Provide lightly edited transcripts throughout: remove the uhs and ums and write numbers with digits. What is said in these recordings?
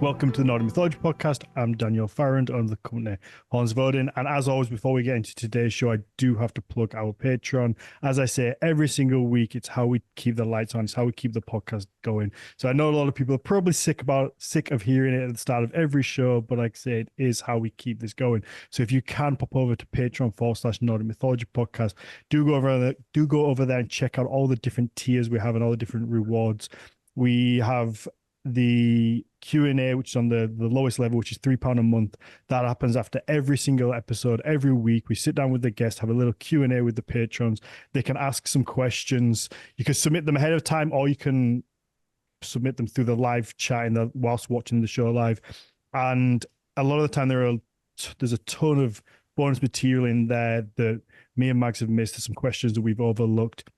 Welcome to the Nordic Mythology podcast. I'm Daniel Farrand of the company Horns of Odin. And as always, before we get into today's show, I do have to plug our Patreon. As I say, every single week, it's how we keep the lights on. It's how we keep the podcast going. So I know a lot of people are probably sick of hearing it at the start of every show, but like I say, it is how we keep this going. So if you can pop over to Patreon/Nordic Mythology podcast, do go over there and check out all the different tiers we have and all the different rewards. We have the Q&A, which is on the lowest level, which is £3 a month. That happens after every single episode, every week. We sit down with the guest, have a little Q&A with the patrons. They can ask some questions. You can submit them ahead of time, or you can submit them through the live chat whilst watching the show live. And a lot of the time, there's a ton of bonus material in there that me and Mags have missed. There's some questions that we've overlooked.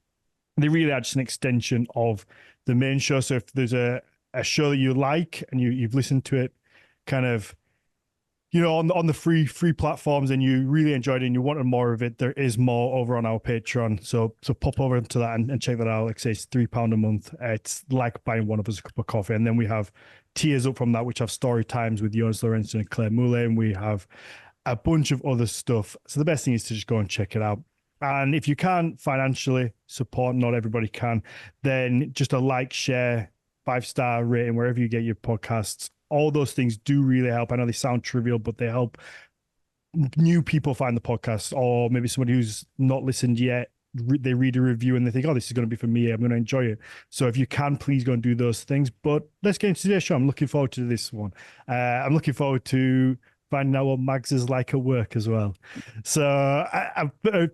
They really are just an extension of the main show. So if there's a show that you like and you've listened to it kind of, on the free platforms and you really enjoyed it and you wanted more of it, there is more over on our Patreon. So pop over to that and check that out. Like I say, it's £3 a month. It's like buying one of us a cup of coffee. And then we have tiers up from that, which have story times with Jonas Lorentzen and Claire Moulet. And we have a bunch of other stuff. So the best thing is to just go and check it out. And if you can financially support, not everybody can, then just a like, share, 5-star rating wherever you get your podcasts. All those things do really help. I know they sound trivial, but they help new people find the podcast, or maybe somebody who's not listened yet, they read a review and they think, oh, this is going to be for me. I'm going to enjoy it. So if you can, please go and do those things. But let's get into today's show. I'm looking forward to this one. I'm looking forward to finding out what Mags is like at work as well. So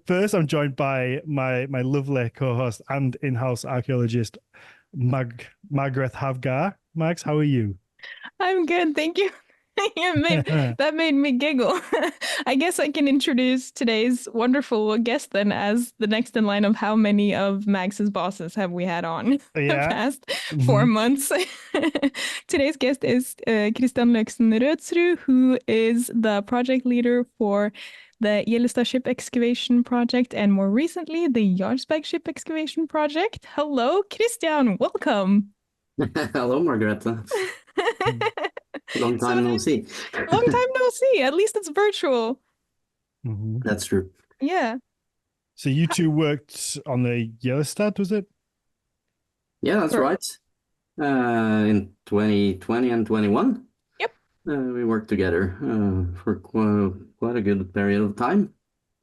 first, I'm joined by my lovely co-host and in-house archaeologist, Margrethe Havgar. Mags, how are you? I'm good, thank you. That made me giggle. I guess I can introduce today's wonderful guest then as the next in line of how many of Mags's bosses have we had on the past 4 months. Today's guest is Christian Løchsen Rødsrud, who is the project leader for the Jarlsberg ship excavation project, and more recently, the Jarlsberg ship excavation project. Hello, Christian. Welcome. Hello, Margrethe. Long time no see. Long time no see. At least it's virtual. Mm-hmm. That's true. Yeah. So you two worked on the Jarlsberg, was it? Yeah, that's right. In 2020 and 21. We worked together for quite a good period of time.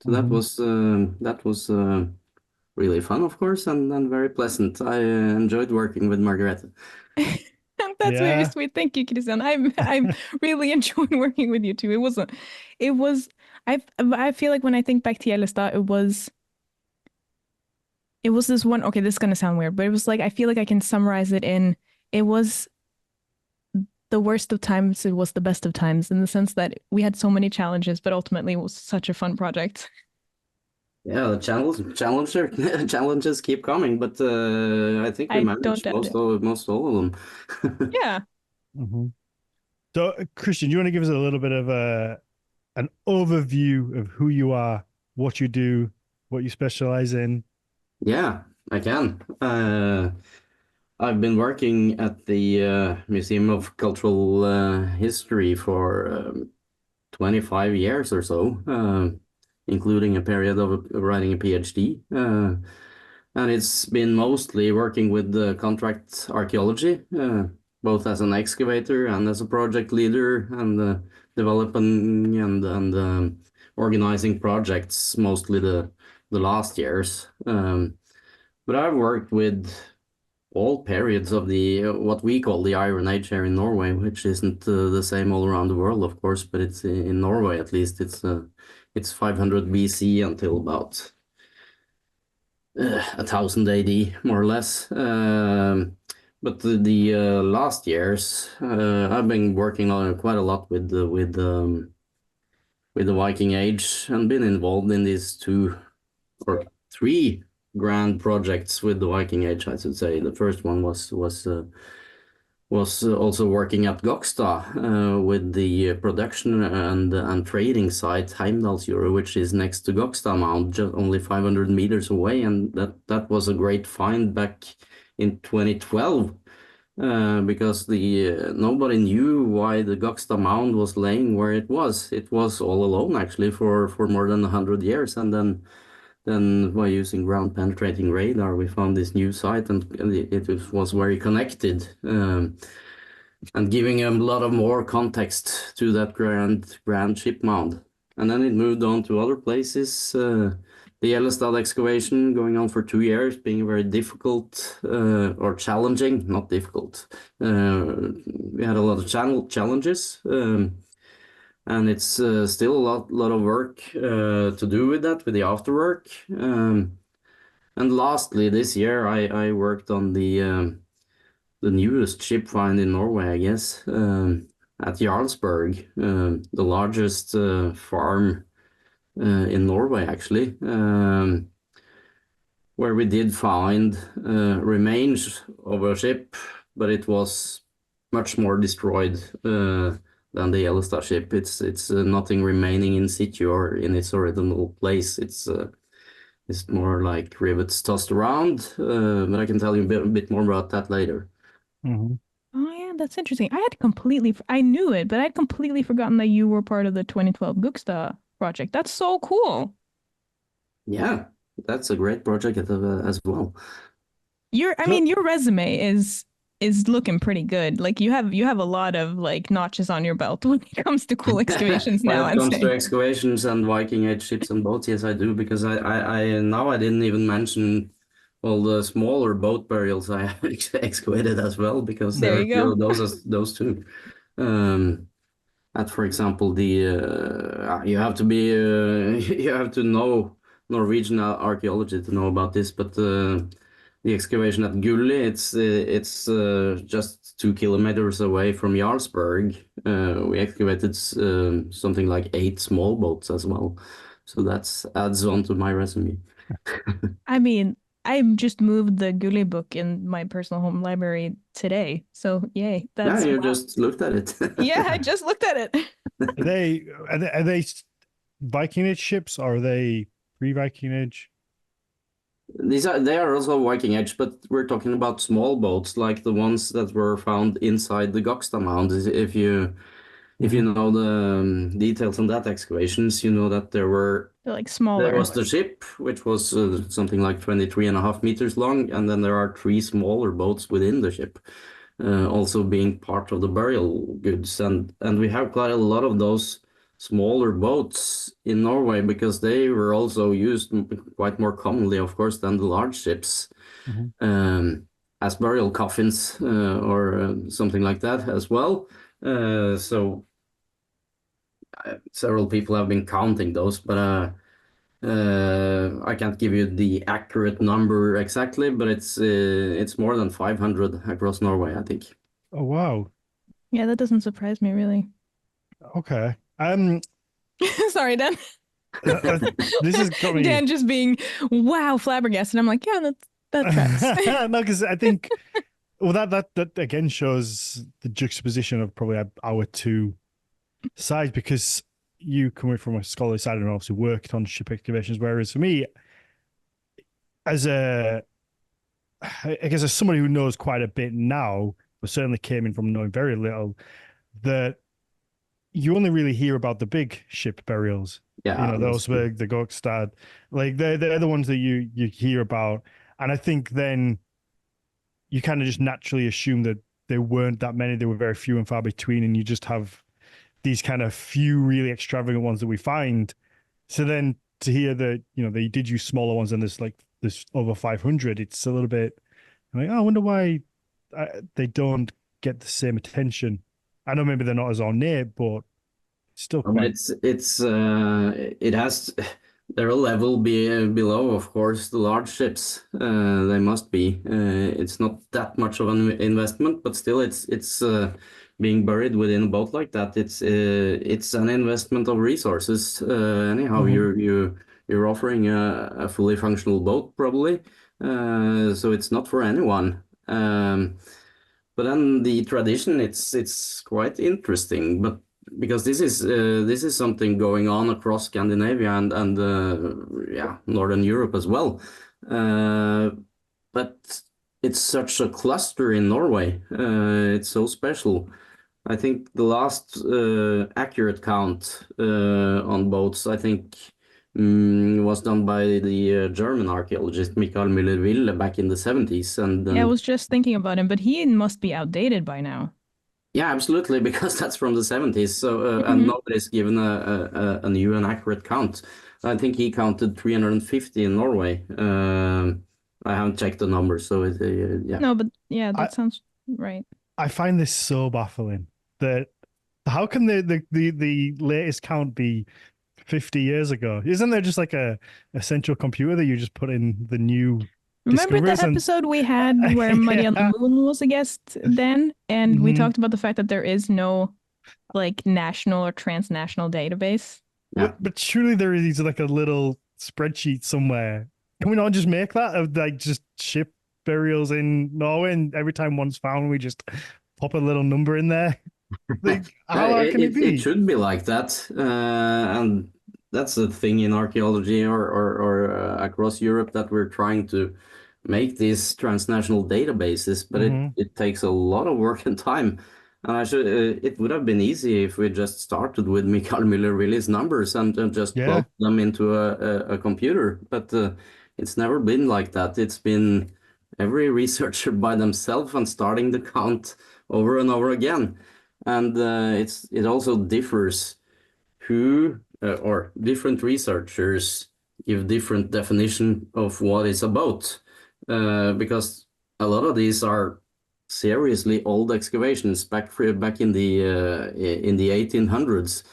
So that was really fun, of course, and very pleasant. I enjoyed working with Margrethe. That's very sweet. Thank you, Christian. I'm really enjoying working with you too. I feel like when I think back to Jarlsberg, it was this one. Okay, this is gonna sound weird, but it was like I feel like I can summarize it in. It was the worst of times, it was the best of times, in the sense that we had so many challenges, but ultimately it was such a fun project. Yeah, the challenges keep coming, but I think we managed most all of them. Yeah. Mm-hmm. So, Christian, do you want to give us a little bit of an overview of who you are, what you do, what you specialize in? Yeah, I can. I've been working at the Museum of Cultural History for 25 years or so, including a period of writing a PhD. And it's been mostly working with contract archaeology, both as an excavator and as a project leader, and developing and organizing projects, mostly the last years. But I've worked with all periods of what we call the Iron Age here in Norway, which isn't the same all around the world, of course, but it's in Norway at least. It's 500 BC until about 1000 AD, more or less. But the last years, I've been working on quite a lot with the Viking Age, and been involved in these 2 or 3 grand projects with the Viking Age, I should say. The first one was also working at Gokstad with the production and trading site Heimdalsjordet, which is next to Gokstad Mound, just only 500 meters away, and that was a great find back in 2012. because nobody knew why the Gokstad Mound was laying where it was. It was all alone actually for more than 100 years, and then by using ground penetrating radar, we found this new site, and it was very connected, and giving a lot of more context to that grand ship mound. And then it moved on to other places. The Jarlsberg excavation going on for 2 years, being very difficult or challenging, not difficult. We had a lot of challenges, and it's still a lot of work to do with that, with the afterwork. And lastly, this year I worked on the newest ship find in Norway, I guess, at Jarlsberg, the largest farm in Norway, actually, where we did find remains of a ship, but it was much more destroyed than the Jarlsberg ship. It's nothing remaining in situ or in its original place. It's more like rivets tossed around, but I can tell you a bit more about that later. Mm-hmm. Oh yeah, that's interesting. I knew it, but I'd completely forgotten that you were part of the 2012 Gokstad project. That's so cool. Yeah, that's a great project as well. Your resume is looking pretty good. Like you have a lot of like notches on your belt when it comes to cool excavations now. When it comes to excavations and Viking Age ships and boats, yes, I do, because I now I didn't even mention all the smaller boat burials I excavated as well, because there are a few of those too. For example, you have to be you have to know Norwegian archaeology to know about this, but the excavation at Gulli, it's just 2 kilometers away from Jarlsberg. We excavated something like 8 small boats as well, so that adds on to my resume. I mean, I just moved the Gulli book in my personal home library today, so yay! Yeah, you just looked at it. Yeah, I just looked at it. Are they Viking Age ships, or are they pre-Viking Age? They are also Viking Age, but we're talking about small boats like the ones that were found inside the Gokstad Mound. If you know the details on that excavations, you know that they're like smaller. There was the ship, which was something like 23.5 meters long, and then there are 3 smaller boats within the ship, also being part of the burial goods. And we have quite a lot of those smaller boats in Norway, because they were also used quite more commonly, of course, than the large ships, as burial coffins or something like that as well. So several people have been counting those, but I can't give you the accurate number exactly, but it's more than 500 across Norway, I think. Oh wow! Yeah, that doesn't surprise me really. Okay. Sorry, Dan. This has got me. Dan just being flabbergasted. I'm like, yeah, that tracks. No, because I think that again shows the juxtaposition of probably our two sides, because you coming from a scholarly side and obviously worked on ship excavations, whereas for me, I guess as somebody who knows quite a bit now, but certainly came in from knowing very little, that you only really hear about the big ship burials. Yeah, the Jarlsberg, the Gokstad, like they're the ones that you hear about, and I think then you kind of just naturally assume that there weren't that many. There were very few and far between, and you just have these kind of few really extravagant ones that we find. So then to hear that, they did use smaller ones and there's over 500, it's a little bit like, I wonder why they don't get the same attention. I know maybe they're not as ornate, but still quite. It has, they're a level below, of course, the large ships. They must be. It's not that much of an investment, but still it's being buried within a boat like that. It's an investment of resources. Anyhow, you're offering a fully functional boat probably, so it's not for anyone. But then the tradition, it's quite interesting, but because this is something going on across Scandinavia and Northern Europe as well. But it's such a cluster in Norway. It's so special. I think the last accurate count on boats, I think, was done by the German archaeologist Michael Müller-Wille back in the 70s. And Yeah, I was just thinking about him, but he must be outdated by now. yeah, absolutely, because that's from the 70s. So and Mhm. nobody's given a new and accurate count. I think he counted 350 in Norway. I haven't checked the numbers, so yeah. No, but yeah, I that sounds right. I find this so baffling that how can the latest count be 50 years ago? Isn't there just like a central computer that you just put in the new Remember the discoveries and episode we had where Marianne yeah. Moon was a guest then? And we Mhm. talked about the fact that there is no like national or transnational database. Yeah. But surely there is like a little spreadsheet somewhere. Can we not just make that of like just ship burials in Norway and every time one's found we just pop a little number in there? Like how hard can it It be? should be like that, and that's the thing in archaeology or across Europe that we're trying to make these transnational databases, but Hmm. it takes a lot of work and time. And it would have been easy if we just started with Mikael Müller-Wille's numbers and just Yeah. plugged them into a computer, but it's never been like that. It's been every researcher by themselves and starting the count over and over again. And it also differs who or different researchers give different definition of what it's about, because a lot of these are seriously old excavations back in the 1800s,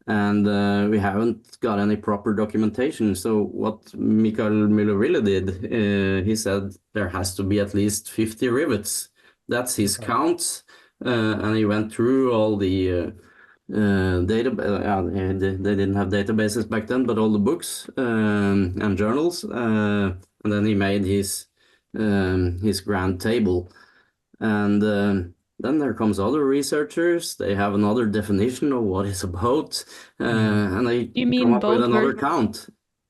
and we haven't got any proper documentation. So what Mikael Müller-Wille did, he said there has to be at least 50 rivets. That's his Okay. count, and he went through all the data. They didn't have databases back then, but all the books and journals, and then he made his grand table. And then there comes other researchers. They have another definition of what it's about, Mhm. and they Do you come mean up with boat another ver count.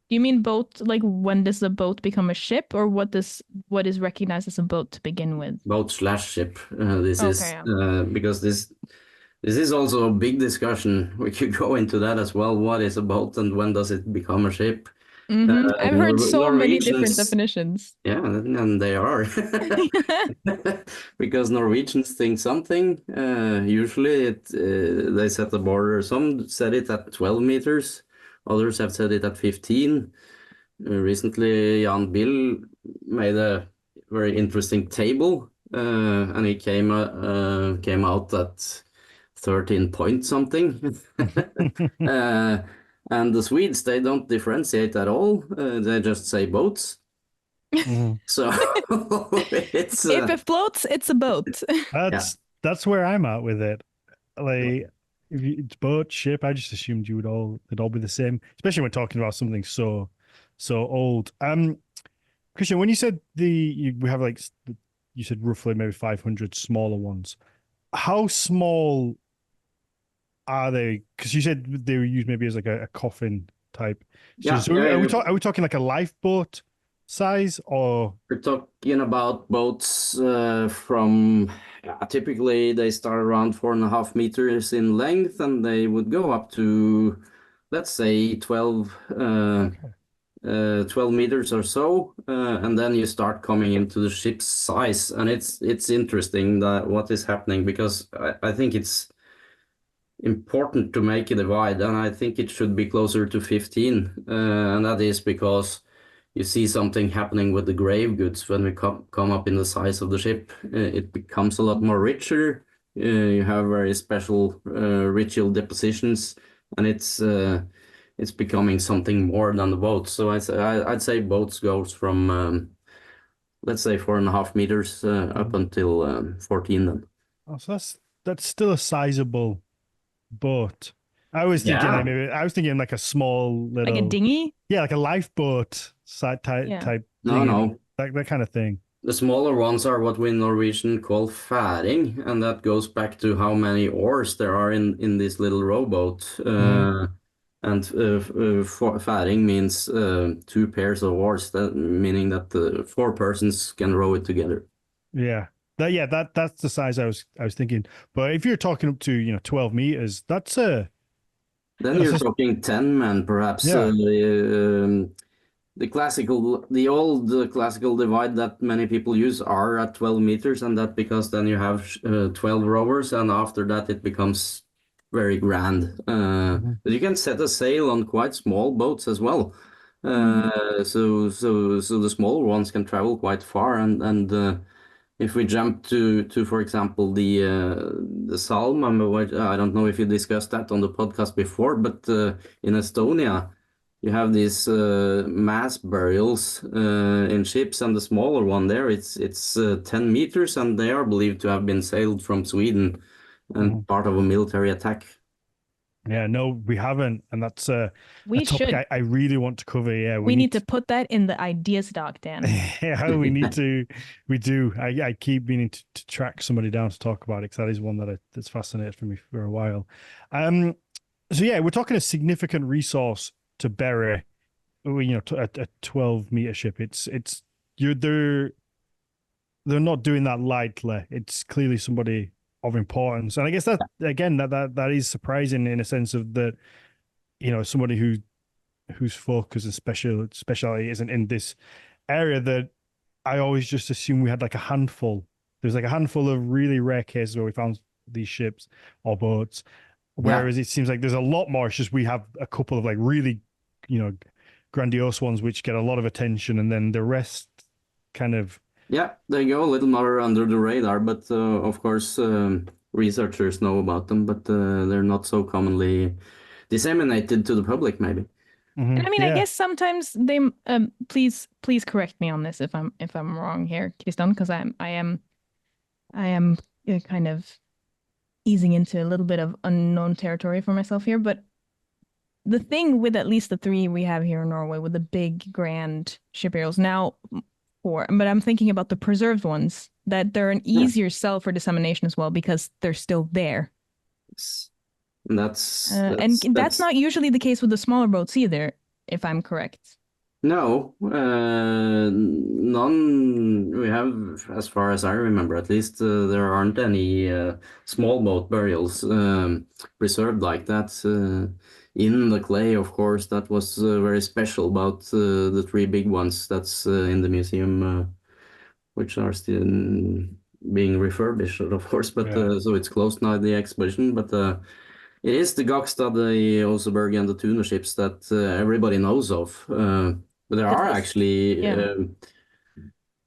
Do you mean boat like when does a boat become a ship or what is recognized as a boat to begin with? Boat slash ship. This Okay, is yeah. because this is also a big discussion. We could go into that as well. What is a boat and when does it become a ship? I've heard so many different Norwegians, definitions. yeah, and they are. Because Norwegians think something. Usually, they set the border. Some said it at 12 meters. Others have said it at 15. Recently, Jan Bill made a very interesting table, and he came out at 13 point something. uh, and the Swedes, they don't differentiate at all. They just say boats. Mhm. So it's If it floats, it's a boat. yeah. That's where I'm at with it. Like if it's boat, ship, I just assumed you would all it'd all be the same, especially when talking about something so old. Christian, when you said we have like you said roughly maybe 500 smaller ones. How small are they? Because you said they were used maybe as like a coffin type. So, Yeah, so yeah, are we talking like a lifeboat size or we're talking about boats from typically they start around 4.5 meters in length, and they would go up to, let's say, 12 meters or so, and then you start coming into the ship's size, and it's interesting that what is happening, because I think it's important to make a divide, and I think it should be closer to 15, and that is because you see something happening with the grave goods when we come up in the size of the ship. It becomes a lot more richer. You have very special ritual depositions, and it's becoming something more than the boats. So I'd say boats goes from let's say 4.5 meters up Mhm. until 14 then. oh, so that's still a sizable boat. I was thinking like Yeah. maybe I was thinking like a small Like a little dinghy? yeah, like a lifeboat side Yeah. type No, thing, no. that kind of thing. The smaller ones are what we in Norwegian call færing, and that goes back to how many oars there are in this little rowboat. Mhm. And færing means two pairs of oars, that, meaning that four persons can row it together. Yeah. That's the size I was thinking. But if you're talking up to 12 meters, that's a Then that's you're a, talking 10 man, perhaps. yeah. The old classical divide that many people use are at 12 meters, and that because then you have 12 rowers, and after that it becomes very grand. Mhm. But you can set a sail on quite small boats as well. Mhm. So the smaller ones can travel quite far, and if we jump to for example the Psalm, I don't know if you discussed that on the podcast before, but in Estonia you have these mass burials in ships, and the smaller one there it's 10 meters, and they are believed to have been sailed from Sweden Mhm. and part of a military attack. Yeah, no, we haven't, and that's a We topic should. I really want to cover. Yeah, We need to put that in the ideas doc, Dan. yeah, we need to. We do. I keep meaning to track somebody down to talk about it because that is one that's fascinated for me for a while. So yeah, we're talking a significant resource to bury. A 12-meter ship. It's you're they're not doing that lightly. It's clearly somebody of importance, and I guess that again that is surprising in a sense of that somebody whose focus and speciality isn't in this area that I always just assume we had like a handful. There's like a handful of really rare cases where we found these ships or boats, Yeah. whereas it seems like there's a lot more. It's just we have a couple of like really, grandiose ones which get a lot of attention, and then the rest kind of. Yeah, they go a little more under the radar, but of course, researchers know about them, but they're not so commonly disseminated to the public, maybe. And I mean, I Yeah. guess sometimes they please correct me on this if I'm wrong here, Christian, because I am kind of easing into a little bit of unknown territory for myself here. But the thing with at least the three we have here in Norway with the big grand ship burials now, but I'm thinking about the preserved ones that they're an Yeah. easier sell for dissemination as well because they're still there. And And that's not usually the case with the smaller boats either, if I'm correct. No, none we have, as far as I remember, at least there aren't any small boat burials preserved like that. In the clay, of course, that was very special about the three big ones that's in the museum, which are still being refurbished, of course, but Yeah. so it's closed now, the exhibition, but it is the Gokstad, the Oseberg, and the tuna ships that everybody knows of. But there are actually,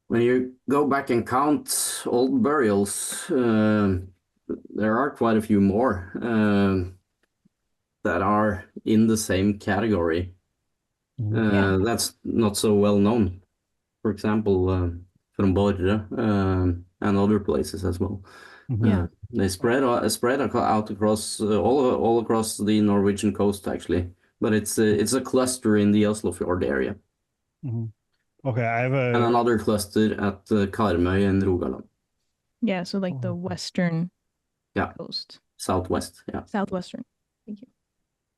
when you go back and count old burials, there are quite a few more that are in the same category. That's not so well known. For example, from Borre and other places as well. They spread out across all across the Norwegian coast actually, but it's a cluster in the Oslofjord area. Okay, I have and another cluster at Karmøy in Rogaland. Yeah, so like the western coast. Southwest, yeah. Southwestern. Thank you.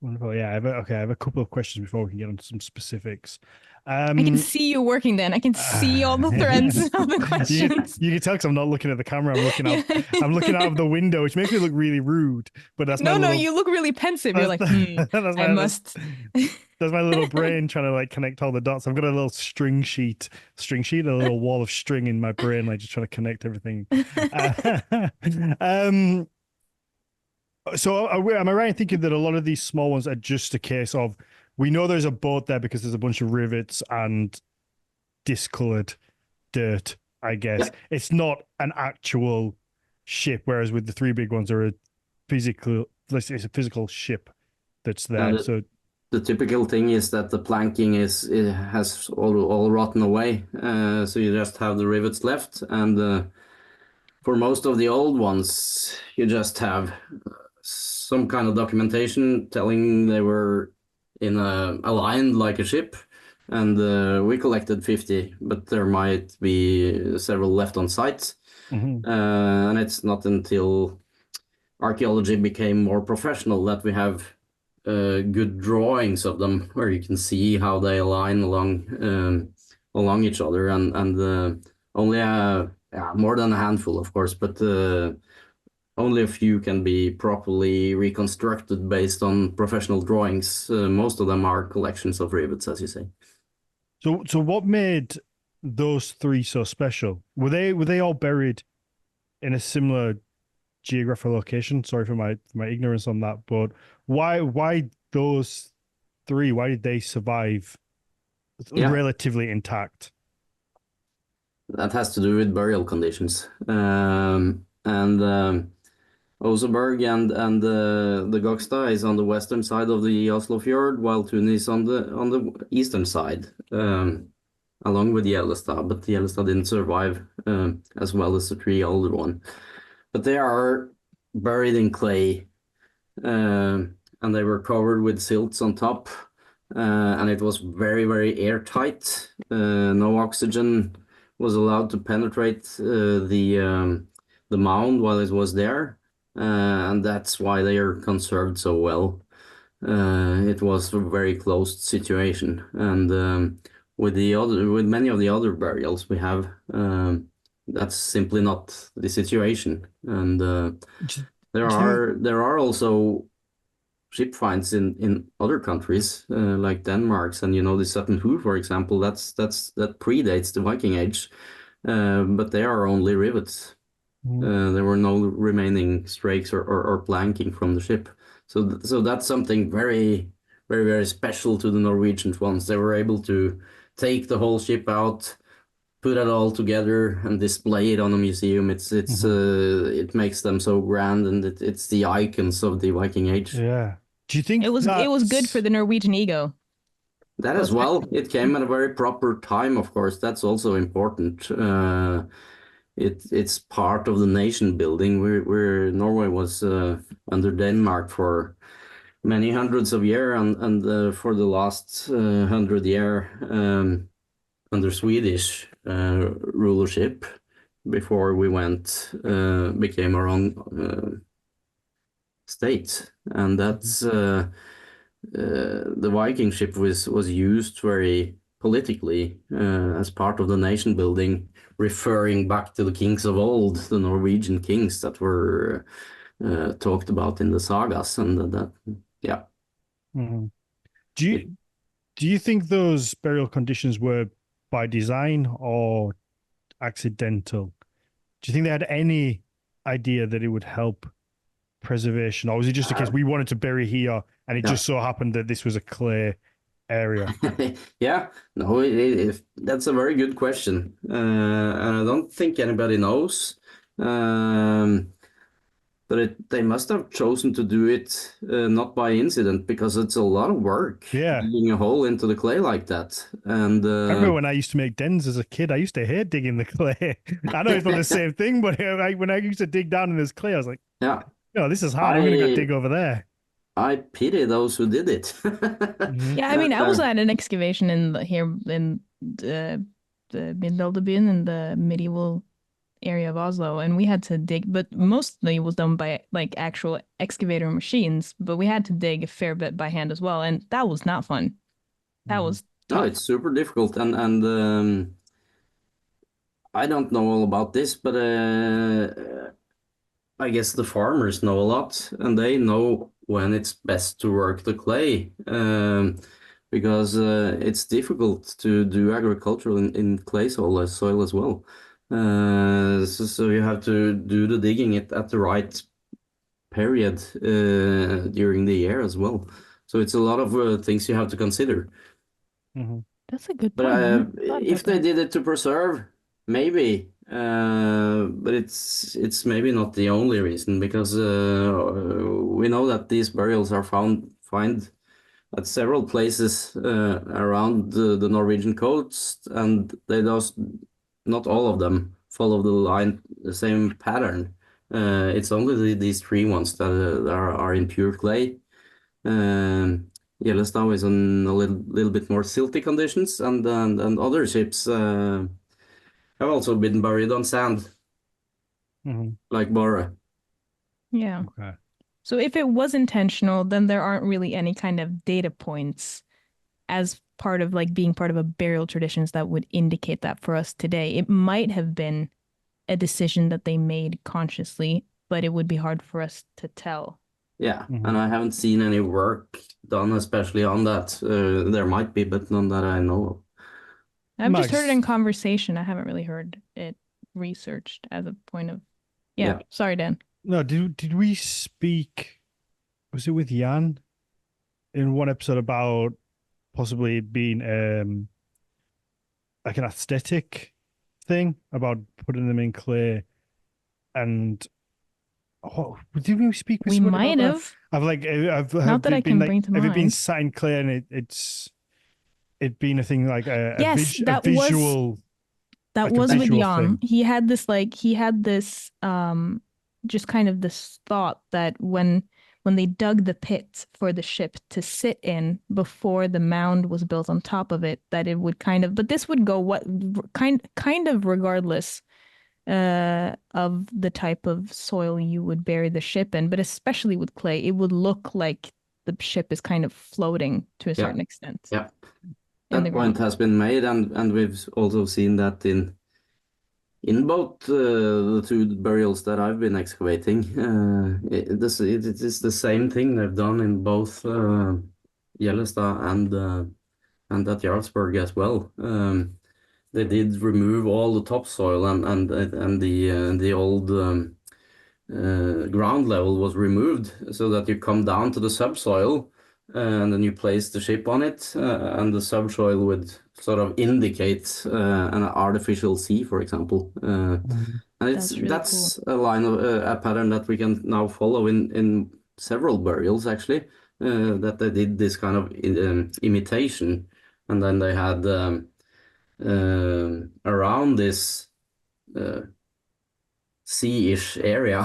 Wonderful. Yeah, I have a couple of questions before we can get on some specifics. I can see you working then. I can see all the threads of the questions. You can tell because I'm not looking at the camera. I'm looking out. I'm looking out of the window, which makes me look really rude. But that's no. You look really pensive. You're like, I must. That's my little brain trying to like connect all the dots. I've got a little string sheet, a little wall of string in my brain, like just trying to connect everything. So am I right in thinking that a lot of these small ones are just a case of we know there's a boat there because there's a bunch of rivets and discolored dirt, I guess. Yeah. It's not an actual ship, whereas with the three big ones are it's a physical ship that's there. So the typical thing is that the planking has all rotten away. So you just have the rivets left, and for most of the old ones, you just have some kind of documentation telling they were aligned like a ship, and we collected 50, but there might be several left on site. And it's not until archaeology became more professional that we have good drawings of them where you can see how they align along each other, and only yeah, more than a handful, of course, but only a few can be properly reconstructed based on professional drawings. Most of them are collections of rivets, as you say. So what made those three so special? Were they all buried in a similar geographical location? Sorry for my ignorance on that, but why those three? Why did they survive relatively intact? That has to do with burial conditions. Oseberg and the Gokstad is on the western side of the Oslo fjord, while Tun is on the eastern side, along with Jarlsberg. But Jarlsberg didn't survive as well as the three older one. But they are buried in clay, and they were covered with silts on top, and it was very, very airtight. No oxygen was allowed to penetrate the mound while it was there, and that's why they are conserved so well. It was a very closed situation, and with many of the other burials we have, that's simply not the situation. And there are also ship finds in other countries like Denmark's, and the Sutton Hoo, for example. That predates the Viking Age, but they are only rivets. There were no remaining strakes or planking from the ship. So that's something very, very, very special to the Norwegians ones. They were able to take the whole ship out, put it all together, and display it on a museum. It makes them so grand, and it's the icons of the Viking Age. Yeah. Do you think it was good for the Norwegian ego? That as well. It came at a very proper time, of course. That's also important. It's part of the nation building. Norway was under Denmark for many hundreds of years, and for the last 100 years under Swedish rulership, before we became our own state. And that's the Viking ship was used very politically as part of the nation building, referring back to the kings of old, the Norwegian kings that were talked about in the sagas, and that yeah. Mm-hmm. Do you think those burial conditions were by design or accidental? Do you think they had any idea that it would help preservation, or was it just a case we wanted to bury here and it just so happened that this was a clay area? Yeah, no, that's a very good question, and I don't think anybody knows. But they must have chosen to do it not by incident, because it's a lot of work digging a hole into the clay like that. And I remember when I used to make dens as a kid, I used to hate digging the clay. I know it's not the same thing, but when I used to dig down in this clay, I was like, yeah, this is hard. I'm going to go dig over there. I pity those who did it. Yeah, I mean, I was at an excavation here in the Middelalderbyen, in the medieval area of Oslo, and we had to dig, but mostly it was done by like actual excavator machines, but we had to dig a fair bit by hand as well, and that was not fun. That was tough. No, it's super difficult, and I don't know all about this, but I guess the farmers know a lot, and they know when it's best to work the clay, because it's difficult to do agriculture in clay soil as well. So you have to do the digging at the right period during the year as well. So it's a lot of things you have to consider. That's a good point. But if they did it to preserve, maybe. But it's maybe not the only reason, because we know that these burials are found at several places around the Norwegian coast, and not all of them follow the same pattern. It's only these three ones that are in pure clay. Jarlsberg is in a little bit more silty conditions, and other ships have also been buried on sand, like Bora. Yeah. Okay. So if it was intentional, then there aren't really any kind of data points as part of being part of a burial traditions that would indicate that for us today. It might have been a decision that they made consciously, but it would be hard for us to tell. Yeah, and I haven't seen any work done especially on that. There might be, but none that I know of. I've just heard it in conversation. I haven't really heard it researched as a point of. Yeah. Sorry, Dan. No, did we speak? Was it with Jan in one episode about possibly it being like an aesthetic thing about putting them in clay? And did we speak with? We might have. I've not that I can bring to mind. Have it been sat in clay and it been a thing like a that visual? That was with Jan. He had this just kind of this thought that when they dug the pit for the ship to sit in before the mound was built on top of it, that it would but this would go kind of regardless of the type of soil you would bury the ship in, but especially with clay, it would look like the ship is kind of floating to a certain extent. Yeah, that point has been made, and we've also seen that in both the two burials that I've been excavating. It is the same thing they've done in both Gjellestad and at Jarlsberg as well. They did remove all the topsoil and the old ground level was removed so that you come down to the subsoil and then you place the ship on it and the subsoil would sort of indicate an artificial sea, for example. And that's cool. A line of a pattern that we can now follow in several burials actually, that they did this kind of imitation, and then they had around this sea-ish area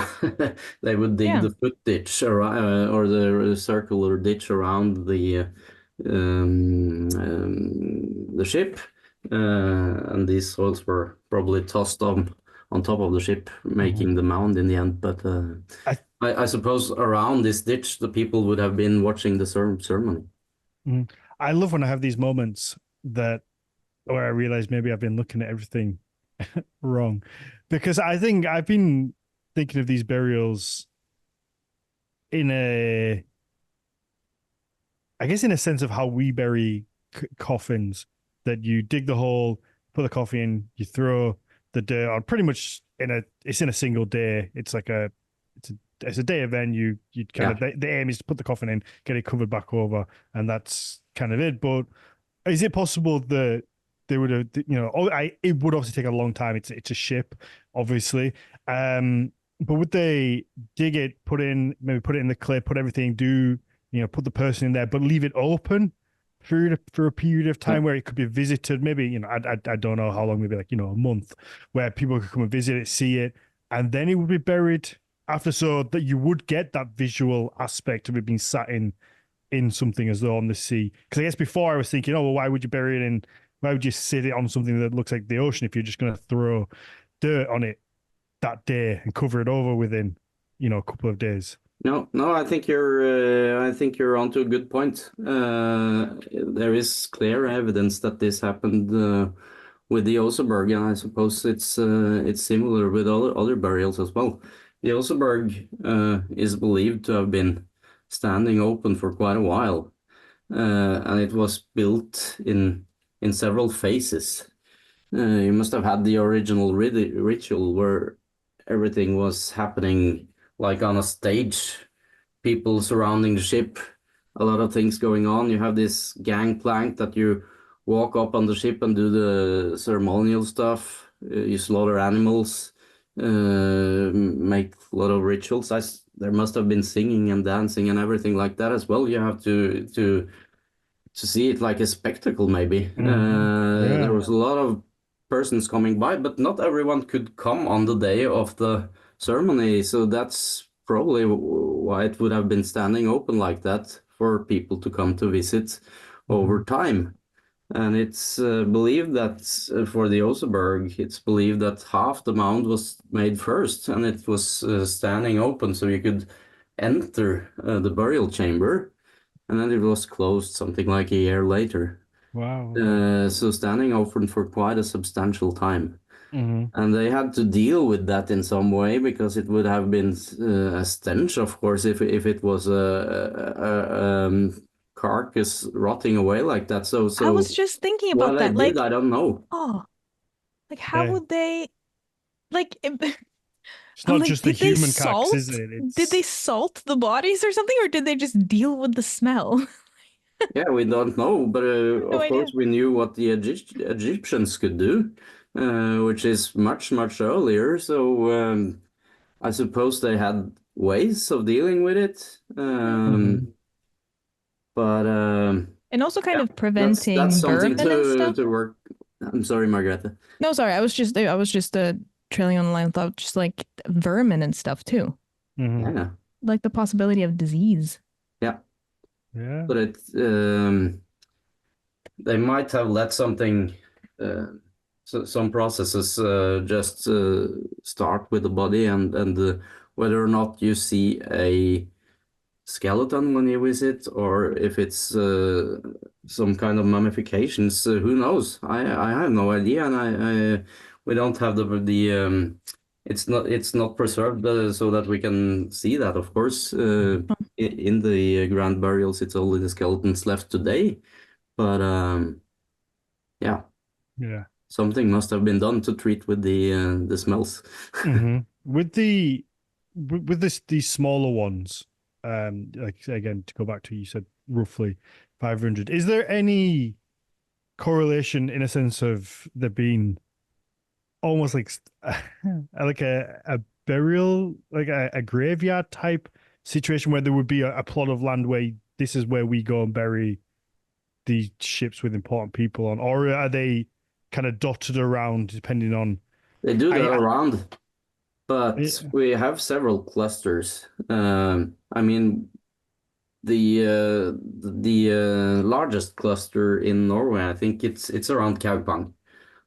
they would dig the foot ditch or the circular ditch around the ship, and these soils were probably tossed on top of the ship, making the mound in the end. But I suppose around this ditch the people would have been watching the ceremony. I love when I have these moments where I realize maybe I've been looking at everything wrong, because I think I've been thinking of these burials in a sense of how we bury coffins, that you dig the hole, put the coffin in, you throw the dirt on, pretty much it's in a single day. It's like it's a day event. You kind of the aim is to put the coffin in, get it covered back over, and that's kind of it. But is it possible that they would have, it would obviously take a long time. It's a ship, obviously. But would they dig it, maybe put it in the clay, put everything, put the person in there, but leave it open for a period of time where it could be visited? Maybe, I don't know how long, maybe like, a month, where people could come and visit it, see it, and then it would be buried after, so that you would get that visual aspect of it being sat in something as though on the sea. Because I guess before I was thinking, why would you bury it why would you sit it on something that looks like the ocean if you're just going to throw dirt on it that day and cover it over within, a couple of days? No, I think you're onto a good point. There is clear evidence that this happened with the Oseberg, and I suppose it's similar with other burials as well. The Oseberg is believed to have been standing open for quite a while, and it was built in several phases. You must have had the original ritual where everything was happening like on a stage, people surrounding the ship, a lot of things going on. You have this gangplank that you walk up on the ship and do the ceremonial stuff. You slaughter animals, make a lot of rituals. There must have been singing and dancing and everything like that as well. You have to see it like a spectacle, maybe. There was a lot of persons coming by, but not everyone could come on the day of the ceremony, so that's probably why it would have been standing open like that, for people to come to visit over time. And it's believed that for the Oseberg, it's believed that half the mound was made first, and it was standing open so you could enter the burial chamber, and then it was closed something like a year later. Wow. So standing open for quite a substantial time. And they had to deal with that in some way because it would have been a stench, of course, if it was a carcass rotting away like that. So I was just thinking what about they that. did, Like, I don't know. like how would they, like, It's I'm not like, just the did they human carcass, salt? is it? Did they salt the bodies or something, or did they just deal with the smell? Yeah, we don't know, but No of idea. course we knew what the Egyptians could do, which is much, much earlier. So I suppose they had ways of dealing with it. But And also kind of that's preventing something vermin and stuff. to work. I'm sorry, Margrethe. No, sorry, I was just trailing on the line of thought, just like vermin and stuff too. Yeah, Like the possibility of disease. yeah. Yeah. But they might have let something, some processes just start with the body, and whether or not you see a skeleton when you visit, or if it's some kind of mummifications, who knows? I have no idea, and we don't have it's not preserved so that we can see that, of course. In the grand burials, it's only the skeletons left today, but yeah, something must have been done to treat with the smells. With these smaller ones, like again, to go back to, you said roughly 500. Is there any correlation in a sense of there being almost like like a burial, like a graveyard type situation where there would be a plot of land where this is where we go and bury these ships with important people on, or are they kind of dotted around depending on? They do that around, but we have several clusters. I mean, the largest cluster in Norway, I think it's around Kaupang.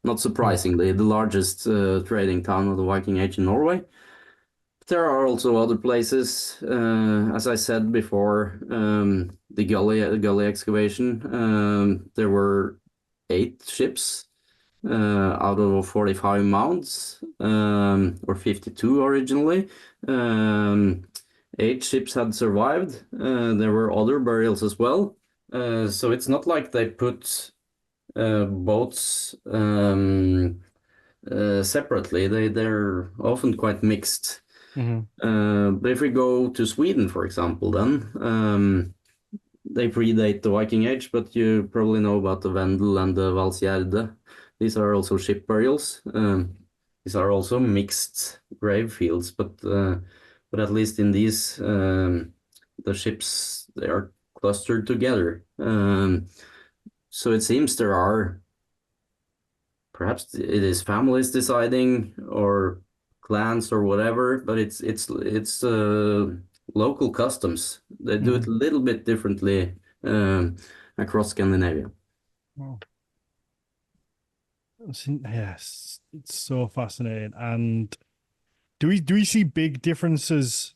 Not surprisingly, the largest trading town of the Viking Age in Norway. There are also other places, as I said before, the gully excavation. There were 8 ships out of 45 mounds, or 52 originally. 8 ships had survived. There were other burials as well. So it's not like they put boats separately. They're often quite mixed. But if we go to Sweden, for example, then they predate the Viking Age, but you probably know about the Vendel and the Valsgärde. These are also ship burials. These are also mixed grave fields, but at least in these, the ships, they are clustered together. So it seems there are, perhaps it is families deciding, or clans or whatever, but it's local customs. They do it a little bit differently across Scandinavia. Wow. Yes, it's so fascinating. And do we see big differences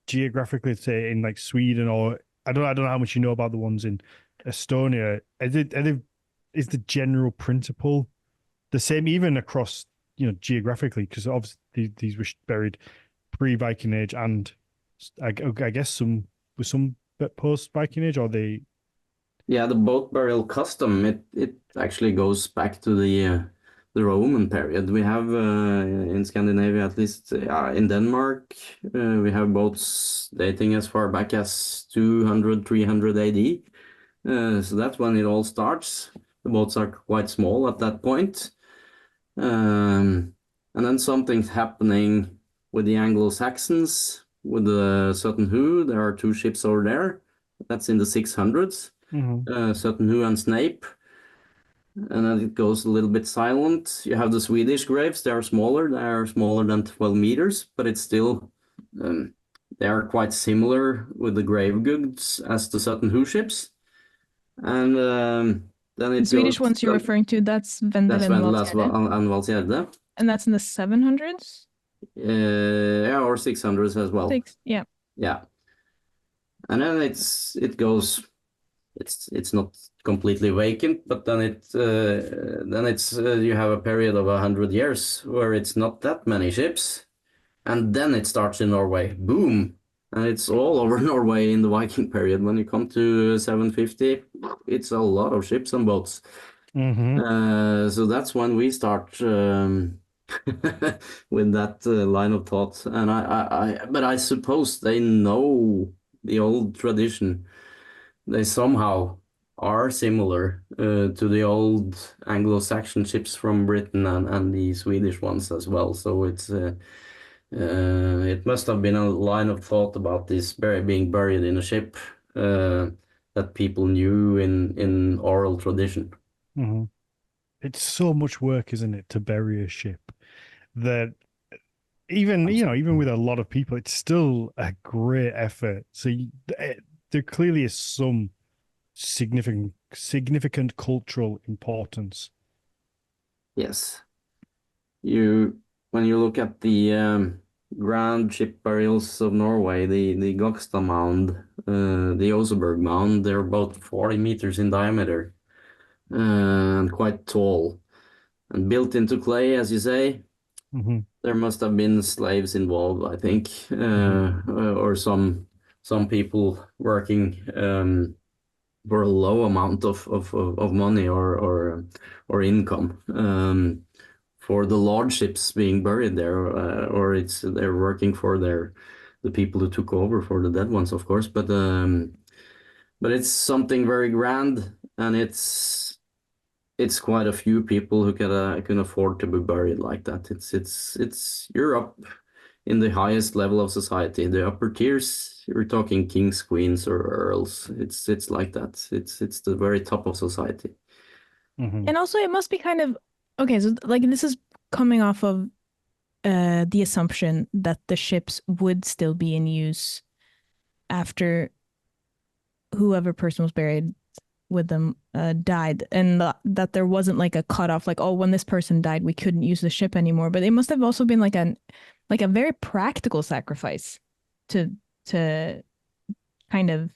geographically, say in like Sweden, or I don't know how much you know about the ones in Estonia? Is the general principle the same even across, geographically? Because obviously these were buried pre-Viking Age, and I guess some post-Viking Age, or they. Yeah, the boat burial custom, it actually goes back to the Roman period. We have in Scandinavia, at least in Denmark, we have boats dating as far back as 200, 300 AD. So that's when it all starts. The boats are quite small at that point. And then something's happening with the Anglo-Saxons, with the Sutton Hoo. There are 2 ships over there. That's in the 600s. Sutton Hoo and Snape. And then it goes a little bit silent. You have the Swedish graves. They are smaller. They are smaller than 12 meters, but it's still, they are quite similar with the grave goods as the Sutton Hoo ships. And then it The Swedish goes, ones you're referring to, that's Vendel and Valsgärde. And that's in the 700s? Yeah, or 600s as well. Yeah. Yeah. And then it goes, it's not completely vacant, but then it's you have a period of 100 years where it's not that many ships, and then it starts in Norway, boom, and it's all over Norway in the Viking period. When you come to 750, it's a lot of ships and boats. So that's when we start with that line of thought, and but I suppose they know the old tradition. They somehow are similar to the old Anglo-Saxon ships from Britain and the Swedish ones as well. So it must have been a line of thought about this being buried in a ship that people knew in oral tradition. It's so much work, isn't it, to bury a ship, that even with a lot of people, it's still a great effort. So there clearly is some significant cultural importance. Yes. When you look at the grand ship burials of Norway, the Gokstad Mound, the Oseberg Mound, they're about 40 meters in diameter and quite tall and built into clay, as you say. There must have been slaves involved, I think, or some people working for a low amount of money or income for the large ships being buried there, or they're working for the people who took over for the dead ones, of course. But it's something very grand, and it's quite a few people who can afford to be buried like that. You're up in the highest level of society. The upper tiers, you're talking kings, queens, or earls. It's like that. It's the very top of society. And also, it must be kind of okay. So, like, this is coming off of the assumption that the ships would still be in use after whoever person was buried with them died, and that there wasn't like a cutoff, like, oh, when this person died, we couldn't use the ship anymore. But it must have also been like a very practical sacrifice to kind of,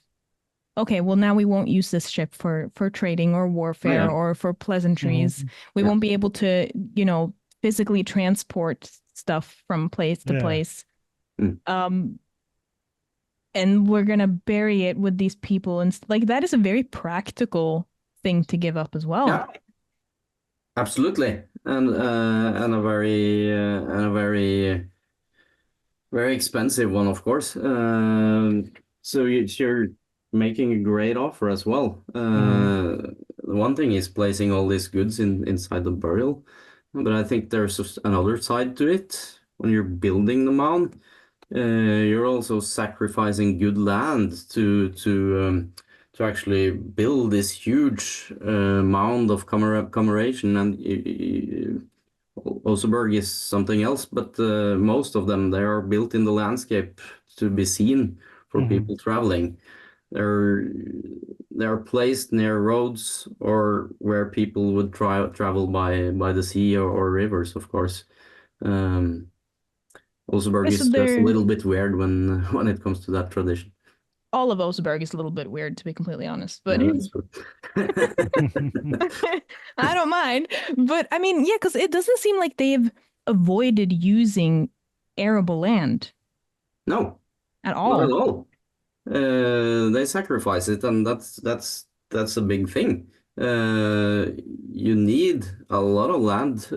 okay, well, now we won't use this ship for trading or warfare or for pleasantries. We won't be able to, physically transport stuff from place to place. And we're gonna bury it with these people, and like that is a very practical thing to give up as well. Yeah, absolutely, and a very very expensive one, of course. So you're making a great offer as well. The one thing is placing all these goods inside the burial, but I think there's another side to it. When you're building the mound, you're also sacrificing good land to actually build this huge mound of commemoration. And Oseberg is something else, but most of them, they are built in the landscape to be seen for people traveling. They're placed near roads or where people would travel by the sea or rivers, of course. Oseberg is just a little bit weird when it comes to that tradition. All of Oseberg is a little bit weird, to be completely honest, but I don't mind. But I mean, yeah, because it doesn't seem like they've avoided using arable land. No, at all. Not at all. They sacrifice it, and that's a big thing. You need a lot of land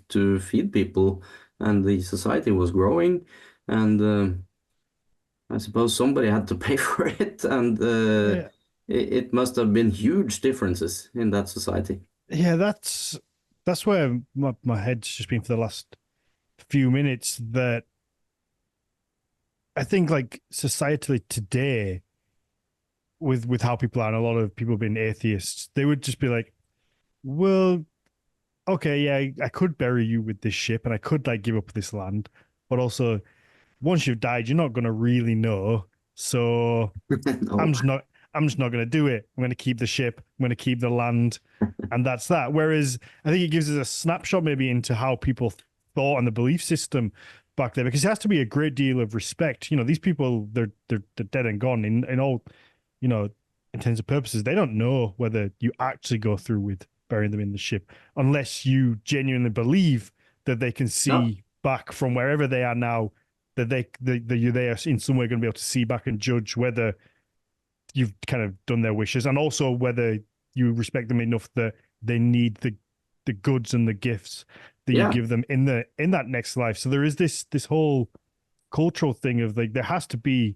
to feed people, and the society was growing, and I suppose somebody had to pay for it, and it must have been huge differences in that society. Yeah, that's where my head's just been for the last few minutes, that I think, like, societally today, with how people are, and a lot of people being atheists, they would just be like, well, okay, yeah, I could bury you with this ship, and I could, like, give up this land, but also, once you've died, you're not going to really know. So No. I'm just not going to do it. I'm going to keep the ship. I'm going to keep the land. And that's that. Whereas I think it gives us a snapshot maybe into how people thought and the belief system back there, because there has to be a great deal of respect. These people, they're dead and gone in all, intents and purposes, they don't know whether you actually go through with burying them in the ship unless you genuinely believe that they can No, see back from wherever they are now, that they are in some way going to be able to see back and judge whether you've kind of done their wishes, and also whether you respect them enough that they need the goods and the gifts that you yeah, give them in that next life. So there is this whole cultural thing of like there has to be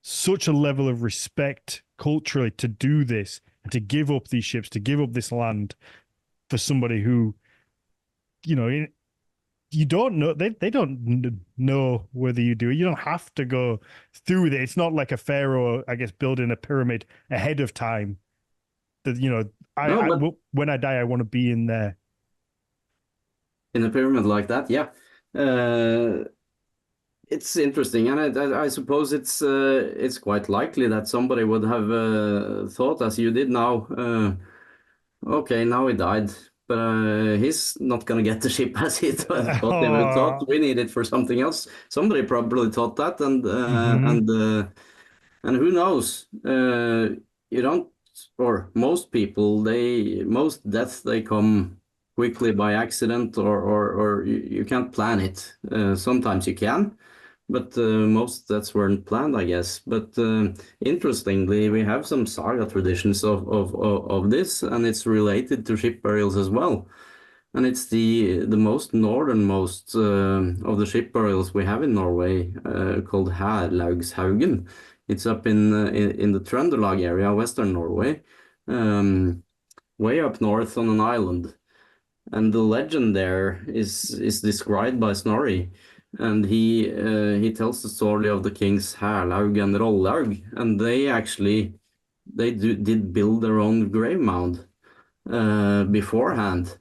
such a level of respect culturally to do this and to give up these ships, to give up this land for somebody who, you know, you don't know, they don't know whether you do it. You don't have to go through with it. It's not like a pharaoh, I guess, building a pyramid ahead of time that, you know, no, but when I die, I want to be in there. in a pyramid like that, yeah. It's interesting, and I suppose it's quite likely that somebody would have thought, as you did now, okay, now he died, but he's not gonna get the ship as he thought they would thought. Oh, We need it for something else. Somebody probably thought that, hmm. and who knows? You don't, or most people, most deaths they come quickly by accident, or you can't plan it. Sometimes you can, but most deaths weren't planned, I guess. But interestingly, we have some saga traditions of this, and it's related to ship burials as well. And it's the most northernmost of the ship burials we have in Norway, called Herlaugshaugen. It's up in the Trøndelag area, western Norway, um, way up north on an island. And the legend there is described by Snorri, and he tells the story of the kings Herlaug and Rollaug, and they did build their own grave mound beforehand.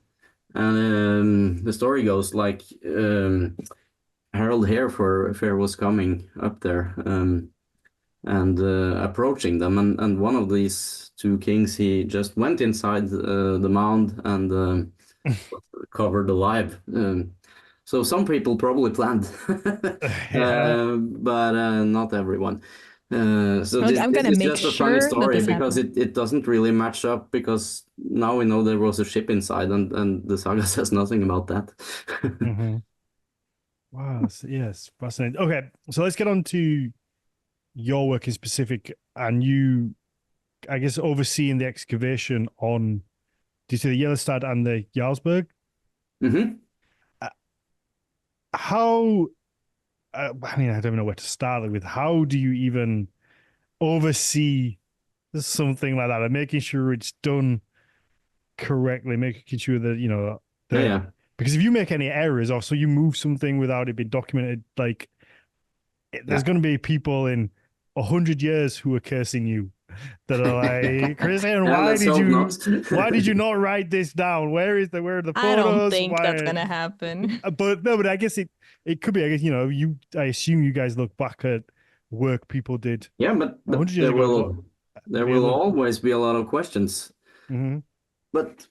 And the story goes like Harald Harefair was coming up there and approaching them, and one of these two kings, he just went inside the mound and covered alive. So some people probably planned, Yeah. but not everyone. So Look, I'm this gonna is make just a funny sure that story this because happens. it doesn't really match up, because now we know there was a ship inside, and the saga says nothing about that. Hmm. Wow. Yes, fascinating. Okay, so let's get on to your work in specific, and you, I guess, overseeing the excavation on, do you say the Yellowstad and the Jarlsberg? Hmm. Uh, How, I mean, I don't know where to start with. How do you even oversee something like that and making sure it's done correctly, making sure that, you know, Yeah, that, yeah. because if you make any errors or so you move something without it being documented, like there's Yeah. going to be people in 100 years who are cursing you that are like, Christian, Yeah, let's hope not. why did you not write this down? Where are the I don't photos? think that's Why? gonna happen. But no, but I guess it could be. I guess, you know, I assume you guys look back at work people did Yeah, a but hundred years ago. What there be will able? always be a lot of questions. Mm-hmm. But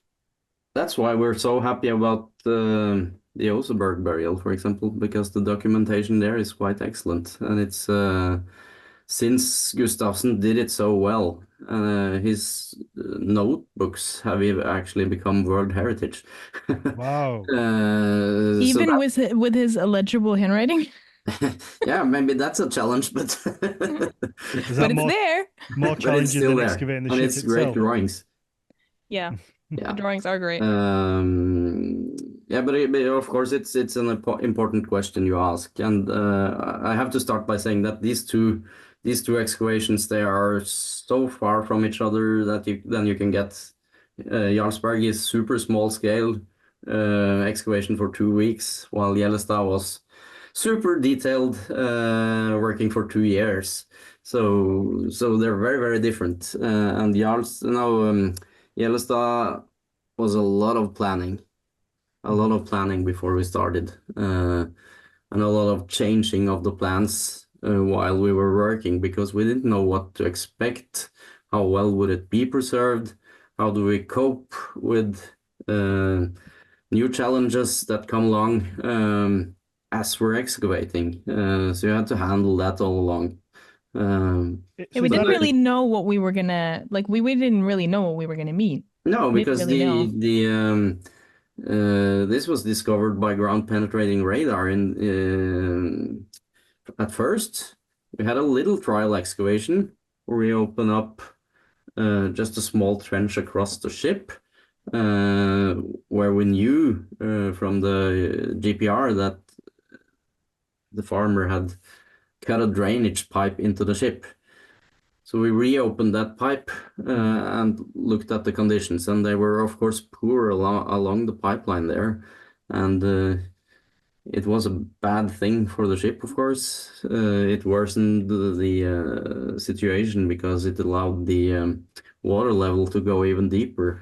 that's why we're so happy about the Oseberg burial, for example, because the documentation there is quite excellent, and it's since Gustavsen did it so well, his notebooks have actually become World Heritage. Wow. So Even that, with his illegible handwriting, yeah, maybe that's a challenge, but Is but that it's there. more but it's challenging still than there, excavating the and ship it's great itself? drawings. Yeah, the Yeah. drawings are great. Yeah, but of course it's an important question you ask, and I have to start by saying that these two excavations, they are so far from each other that you can get. Jarlsberg is super small scale excavation for 2 weeks, while Yellowstad was super detailed, working for 2 years. So they're very, very different. And Yellowstad was a lot of planning before we started, and a lot of changing of the plans while we were working, because we didn't know what to expect. How well would it be preserved? How do we cope with new challenges that come along as we're excavating? So you had to handle that all along. Yeah, we didn't really know what we were gonna like. We didn't really know what we were gonna meet. No, We didn't because really know. this was discovered by ground penetrating radar, and at first we had a little trial excavation where we open up just a small trench across the ship, where we knew from the GPR that the farmer had cut a drainage pipe into the ship. So we reopened that pipe and looked at the conditions, and they were, of course, poor along the pipeline there. And it was a bad thing for the ship, of course. It worsened the situation because it allowed the water level to go even deeper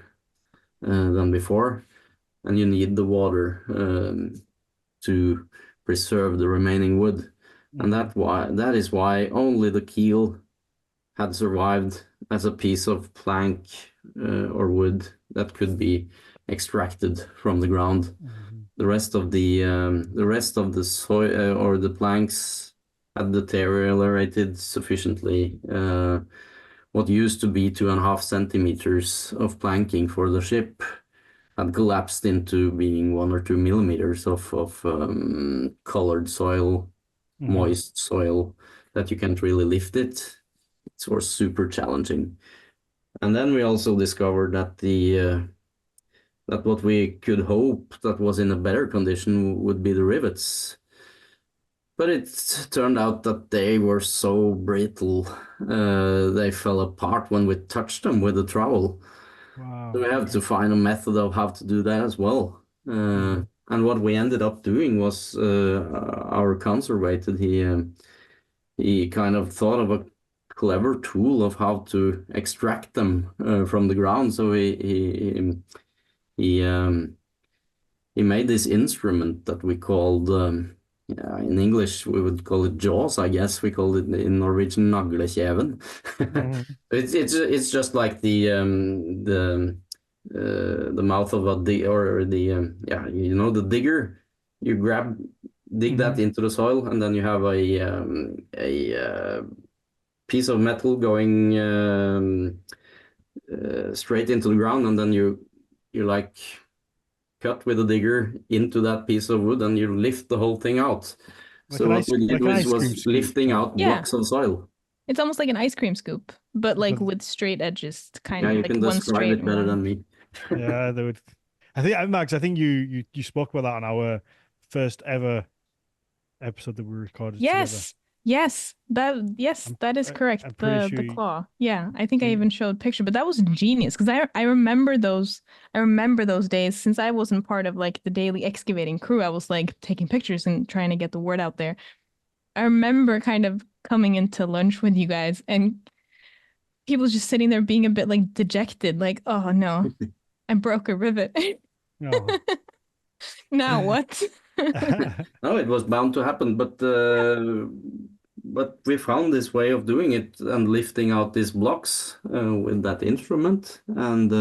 than before. And you need the water to preserve the remaining wood. And that is why only the keel had survived as a piece of plank or wood that could be extracted from the ground. The rest of the soil or the planks had deteriorated sufficiently. What used to be 2.5 centimeters of planking for the ship had collapsed into being 1 or 2 millimeters of colored soil, moist soil that you can't really lift it. It was super challenging. And then we also discovered that that what we could hope that was in a better condition would be the rivets. But it turned out that they were so brittle, they fell apart when we touched them with a trowel. Wow. So we have to find a method of how to do that as well. And what we ended up doing was our conservator, he kind of thought of a clever tool of how to extract them from the ground. So he made this instrument that we called, in English we would call it jaws, I guess. We called it in Norwegian naglekjeven. It's just like the mouth of a the digger. You dig that into the soil, and then you have a piece of metal going straight into the ground, and then you like cut with a digger into that piece of wood, and you lift the whole thing out. Like so what we did was lifting out blocks of soil. It's almost like an ice cream scoop, but like with straight edges, kind of you like can one describe straight it better one. than me. Yeah, they would. I think, Max, I think you spoke about that on our first ever episode that we recorded together. Yes, that is correct. The claw. Yeah, I think I even showed a picture, but that was genius because I remember those. I remember those days since I wasn't part of like the daily excavating crew. I was like taking pictures and trying to get the word out there. I remember kind of coming into lunch with you guys and people just sitting there being a bit like dejected, like, oh no, I broke a rivet. Oh. Now what? No, it was bound to happen, but we found this way of doing it and lifting out these blocks with that instrument. And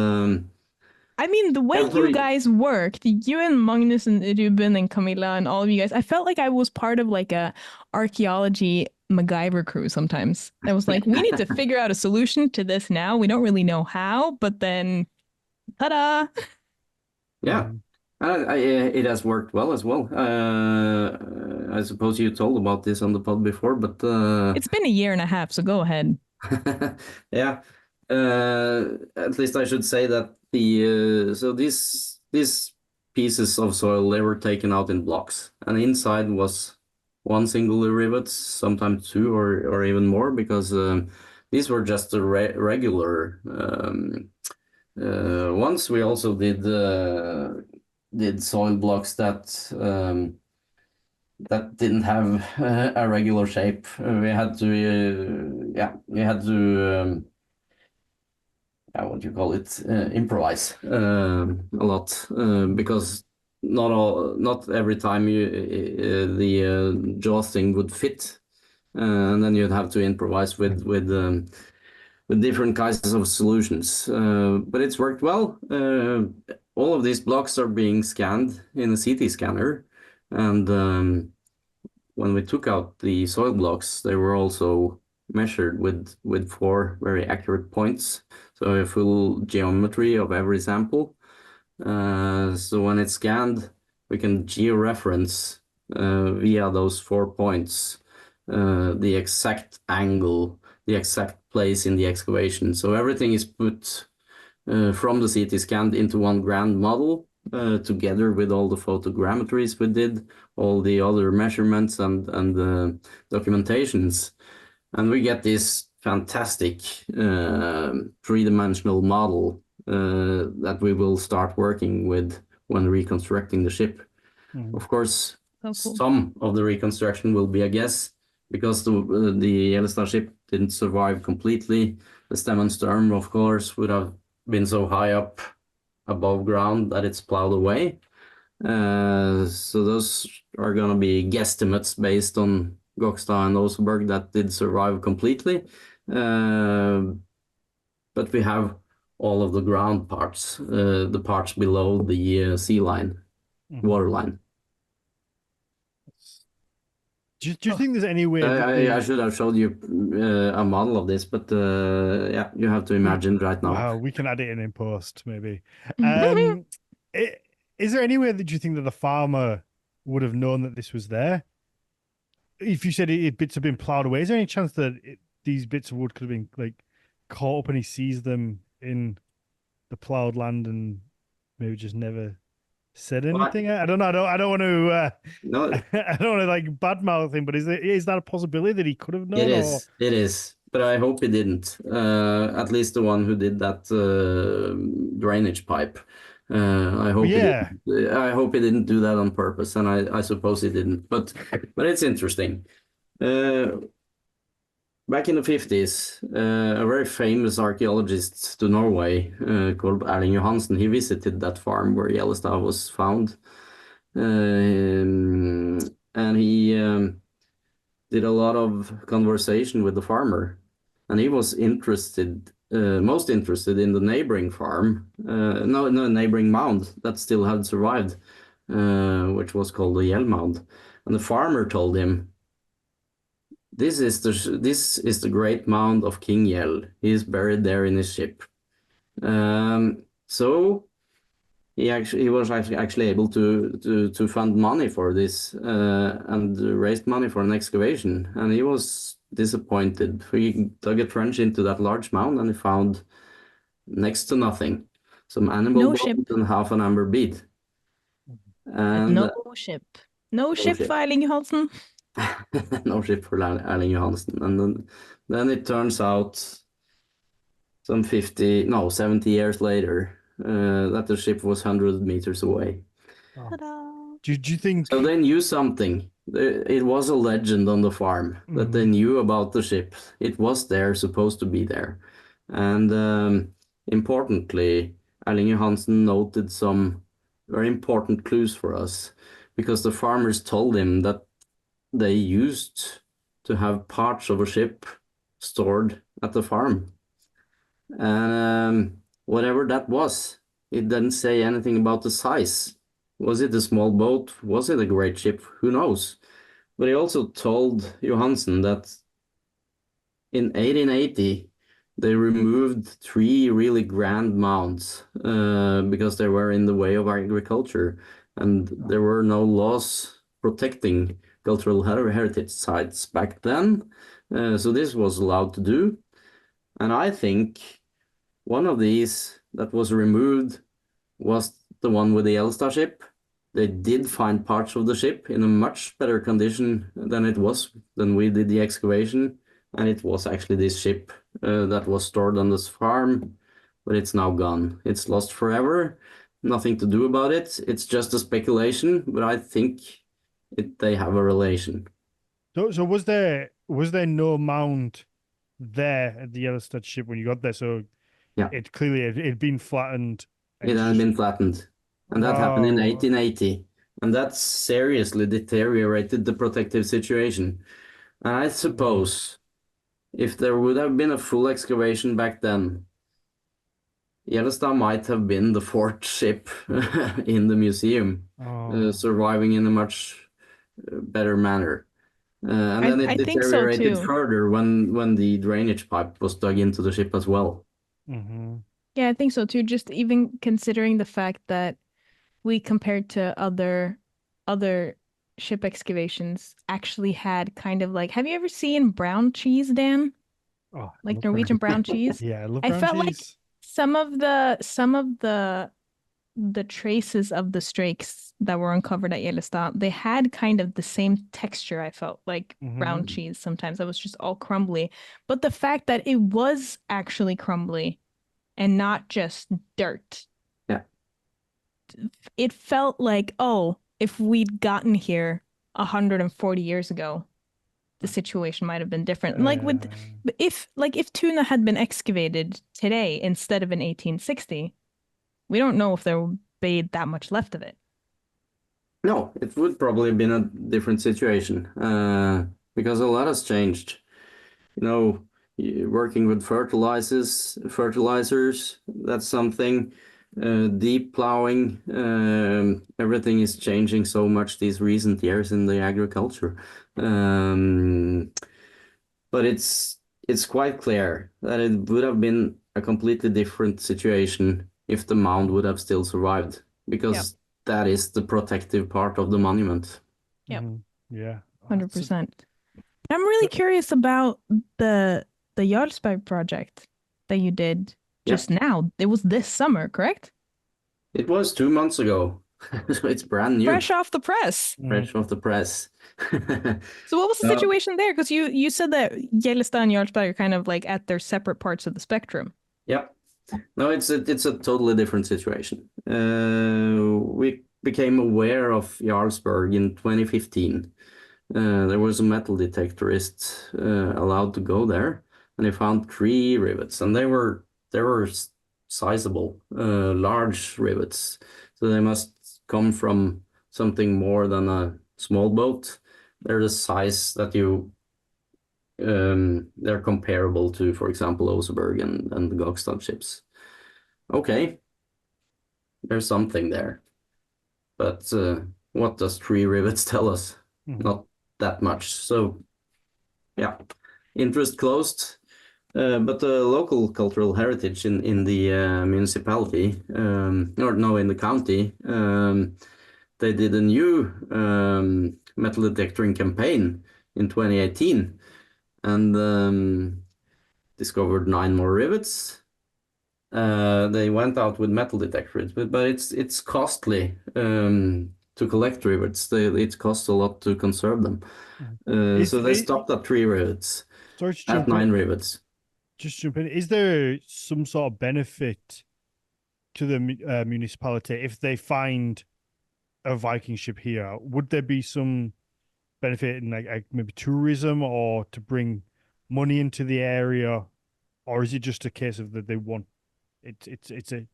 I mean, the way you guys worked, you and Magnus and Ruben and Camilla and all of you guys, I felt like I was part of like a archaeology MacGyver crew sometimes. I was like, we need to figure out a solution to this now. We don't really know how, but then, ta-da! Yeah. It has worked well as well. I suppose you told about this on the pod before, but it's been 1.5 years, so go ahead. Yeah. At least I should say that so these pieces of soil, they were taken out in blocks, and inside was 1 single rivet, sometimes 2 or even more, because these were just the regular ones. We also did soil blocks that didn't have a regular shape. We had to what do you call it, improvise a lot, because not every time the jaw thing would fit, and then you'd have to improvise with different kinds of solutions. But it's worked well. All of these blocks are being scanned in a CT scanner, and when we took out the soil blocks, they were also measured with 4 very accurate points. So a full geometry of every sample. So when it's scanned, we can georeference via those 4 points the exact angle, the exact place in the excavation. So everything is put from the CT scan into one grand model, together with all the photogrammetries we did, all the other measurements and documentations. And we get this fantastic three-dimensional model that we will start working with when reconstructing the ship. Of course, So cool. some of the reconstruction will be a guess, because the Yellowstar ship didn't survive completely. The stem and stern, of course, would have been so high up above ground that it's plowed away. So those are going to be guesstimates based on Gokstad and Oseberg that did survive completely. But we have all of the ground parts, the parts below the sea line, water line. Do you think there's any way I should have showed you a model of this, but yeah, you have to imagine right now. Wow, we can add it in post, maybe. Is there any way that you think that the farmer would have known that this was there? If you said bits have been plowed away, is there any chance that these bits of wood could have been like caught up and he sees them in the plowed land and maybe just never said anything? I don't know. I don't want to. No, I don't want to like badmouth him, but is that a possibility that he could have known? It is. But I hope he didn't. At least the one who did that drainage pipe. I hope I hope he didn't do that on purpose, and I suppose he didn't. But it's interesting. Back in the 50s, a very famous archaeologist to Norway called Erling Johansen, he visited that farm where Yellowstar was found. And he did a lot of conversation with the farmer. And he was most interested in the neighboring farm, neighboring mound that still had survived, which was called the Yell Mound. And the farmer told him, this is the great mound of King Yell. He is buried there in his ship. So he was actually able to fund money for this and raised money for an excavation. And he was disappointed. He dug a trench into that large mound and he found next to nothing, some animal bones and half an amber bead. And no ship for Erling Johansen. No ship for Erling Johansen. And then it turns out some 70 years later that the ship was 100 meters away. Oh. Do you think... So they knew something. It was a legend on the farm that they knew about the ship. It was there, supposed to be there. And importantly, Erling Johansen noted some very important clues for us, because the farmers told him that they used to have parts of a ship stored at the farm. And whatever that was, it didn't say anything about the size. Was it a small boat? Was it a great ship? Who knows? But he also told Johansen that in 1880, they removed 3 really grand mounds because they were in the way of agriculture, and there were no laws protecting cultural heritage sites back then. So this was allowed to do. And I think one of these that was removed was the one with the Yellowstar ship. They did find parts of the ship in a much better condition than it was when we did the excavation. And it was actually this ship that was stored on this farm, but it's now gone. It's lost forever. Nothing to do about it. It's just a speculation, but I think they have a relation. So was there no mound there at the Yellowstone ship when you got there? So yeah, it clearly it'd been flattened. It had been flattened, and that happened in 1880, and that seriously deteriorated the protective situation. And I suppose if there would have been a full excavation back then, Yellowstar might have been the 4th ship in the museum, surviving in a much better manner. And then it I think so deteriorated too. further when the drainage pipe was dug into the ship as well. Mm-hmm. Yeah, I think so too. Just even considering the fact that we compared to other ship excavations actually had kind of like, have you ever seen brown cheese, Dan? Oh, I Like love Norwegian brown cheese? Yeah, I love I brown felt like cheese. some of the traces of the strakes that were uncovered at Yellowstone, they had kind of the same texture, I felt, like brown Mm-hmm. cheese sometimes. That was just all crumbly. But the fact that it was actually crumbly and not just dirt, Yeah. it felt like, oh, if we'd gotten here 140 years ago, the situation might have been different. Like if tuna had been excavated today instead of in 1860, we don't know if there would be that much left of it. No, it would probably have been a different situation because a lot has changed. You know, working with fertilizers, that's something. Deep plowing, everything is changing so much these recent years in the agriculture. Um, but it's quite clear that it would have been a completely different situation if the mound would have still survived, Yep. because that is the protective part of the monument. Yep. Yeah. 100%. I'm really curious about the Jarlsberg project that you did just now. It was this summer, correct? It was 2 months ago, so it's brand new, Fresh off the press. fresh off the press. So what was the Uh, situation there? Because you said that Yellowstone and Jarlsberg are kind of like at their separate parts of the spectrum. Yeah. No, it's a totally different situation. We became aware of Jarlsberg in 2015. There was a metal detectorist allowed to go there, and they found 3 rivets, and they were sizable, large rivets. So they must come from something more than a small boat. They're the size that they're comparable to, for example, Oseberg and the Gokstad ships. Okay, there's something there, but what does 3 rivets tell us? Not that much. So yeah, interest closed. But the local cultural heritage in the municipality, or no, in the county, they did a new metal detectoring campaign in 2018 and discovered 9 more rivets. They went out with metal detectors, but it's costly to collect rivets. It costs a lot to conserve them. So they stopped at 3 rivets, Sorry to at jump 9 rivets. Just jump in. Is there some sort of benefit to the municipality if they find a Viking ship here? Would there be some benefit in like maybe tourism or to bring money into the area, or is it just a case of that they want it's a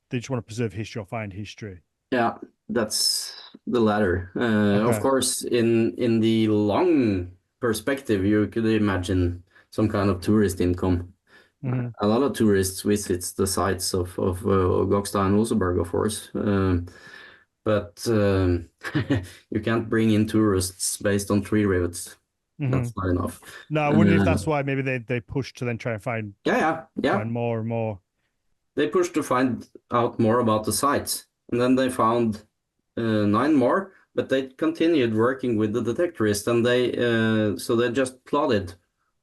they just want to preserve history or find history? Yeah, that's the latter. Of Okay. course, in the long perspective, you could imagine some kind of tourist income. A lot of tourists visits the sites of Gokstad and Oseberg, of course. But you can't bring in tourists based on 3 rivets. That's not enough. No, I wonder if that's why maybe they push to then try and find Yeah. find more and more. They pushed to find out more about the sites, and then they found 9 more, but they continued working with the detectorist, and they just plotted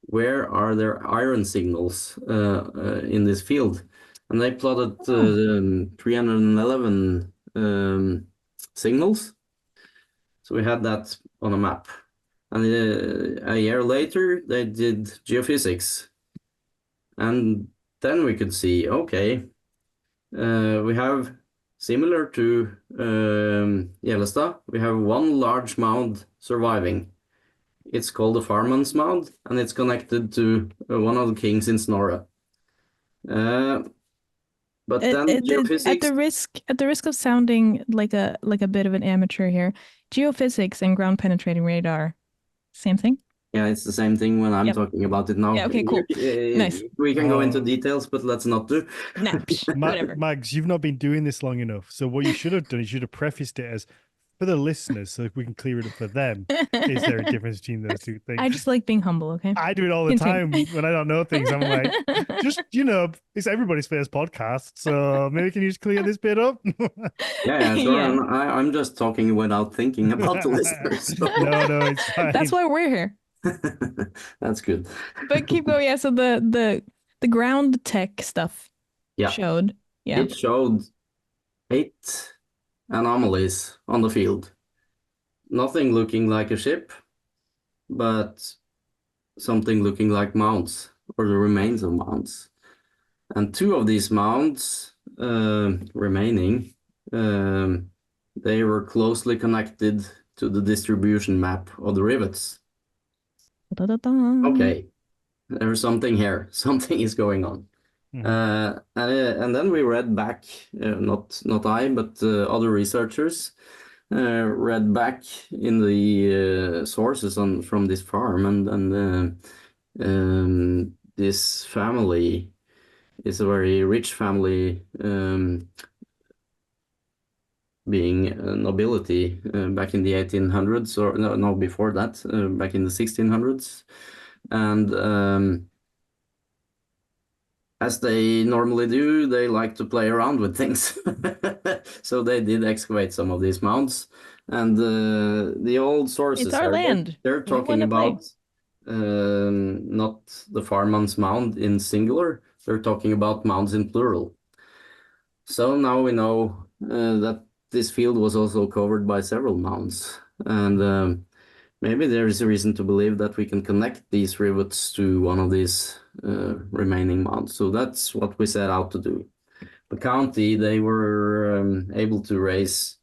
where are there iron signals in this field, and they plotted 311 signals. So we had that on a map, and a year later they did geophysics, and then we could see, okay, we have, similar to Yellowstad, we have one large mound surviving. It's called the Farman's Mound, and it's connected to one of the kings in Snorre. But then geophysics... At the risk of sounding like a bit of an amateur here, geophysics and ground penetrating radar, same thing? Yeah, it's the same thing when I'm talking about it now. Yeah, okay, cool. Nice. We can go into details, but let's not do. Nah, whatever. Mags, you've not been doing this long enough. So what you should have done is you should have prefaced it as for the listeners, so we can clear it up for them, is there a difference between those two things? I just like being humble, okay? I do it all the time when I don't know things. I'm like, just, it's everybody's first podcast, so maybe can you just clear this bit up? Yeah, sure. Yeah. I'm just talking without thinking about the listeners. So. No, it's fine. That's why we're here. That's good. But keep going. Yeah, so the ground tech stuff showed. Yeah. It showed 8 anomalies on the field. Nothing looking like a ship, but something looking like mounds, or the remains of mounds. And 2 of these mounds remaining, they were closely connected to the distribution map of the rivets. Da-da-da. Okay, there's something here. Something is going on. And then we read back, not I, but other researchers read back in the sources from this farm, and this family is a very rich family, being a nobility back in the 1800s, or no, before that, back in the 1600s, and as they normally do, they like to play around with things. So they did excavate some of these mounds, and the old sources, It's our land. They're talking about not the farmman's mound in singular, they're talking about mounds in plural. So now we know that this field was also covered by several mounds, and maybe there is a reason to believe that we can connect these rivets to one of these remaining mounds. So that's what we set out to do. The county, they were able to raise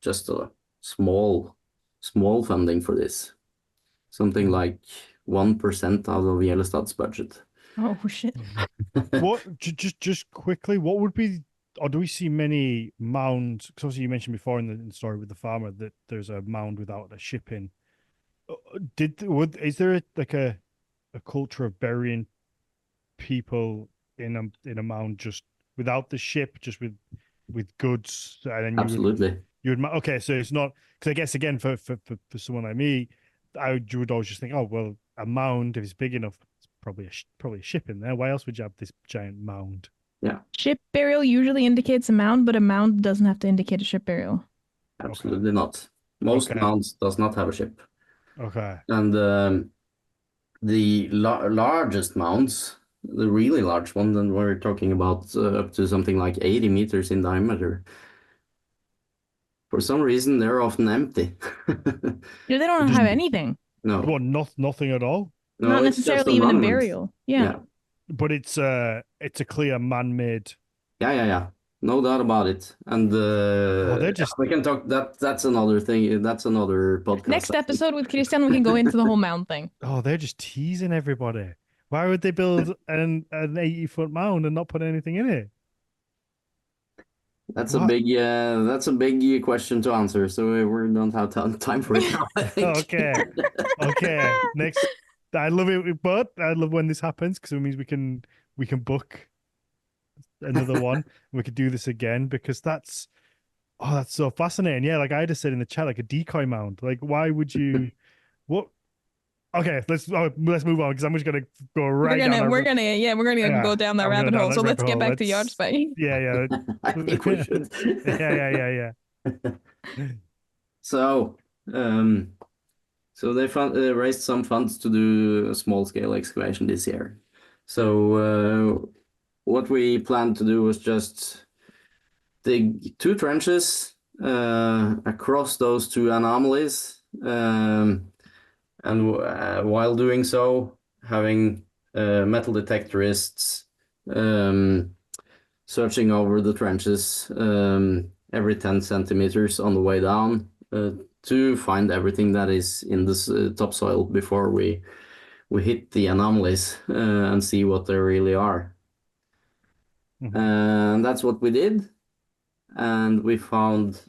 just a small funding for this, something like 1% out of Yellowstad's budget. Oh shit! What? Just quickly, what would be? Or do we see many mounds? Because obviously you mentioned before in the story with the farmer that there's a mound without a ship in. Is there a culture of burying people in a mound just without the ship, just with goods? And then Absolutely. Okay, so it's not, because I guess again for someone like me, you would always just think, oh well, a mound, if it's big enough, it's probably a ship in there. Why else would you have this giant mound? Yeah. Ship burial usually indicates a mound, but a mound doesn't have to indicate a ship burial. Absolutely not. Most mounds does not have a ship. Okay. And the largest mounds, the really large one, then we're talking about up to something like 80 meters in diameter. For some reason, they're often empty. They don't have anything. No. Well, nothing at all. No, not it's necessarily even a burial. Yeah. But it's a clear man-made. Yeah. No doubt about it. And we can talk that's another thing. That's another podcast. Next episode with Christian, we can go into the whole mound thing. Oh, they're just teasing everybody. Why would they build an 80-foot mound and not put anything in it? That's a big question to answer. So we don't have time for it now, I think. Okay. Next, I love it, but I love when this happens because it means we can book another one. We could do this again because that's so fascinating. Yeah, like I just said in the chat, like a decoy mound. Like, why would you? What? Okay, let's move on because I'm just gonna go right. We're gonna go down that rabbit hole. So let's get back to Jarlsberg. Yeah. I think we should. Yeah. So they raised some funds to do a small scale excavation this year. So what we planned to do was just dig 2 trenches across those 2 anomalies. And while doing so, having metal detectorists searching over the trenches every 10 centimeters on the way down to find everything that is in this topsoil before we hit the anomalies and see what they really are. Mm-hmm. And that's what we did. And we found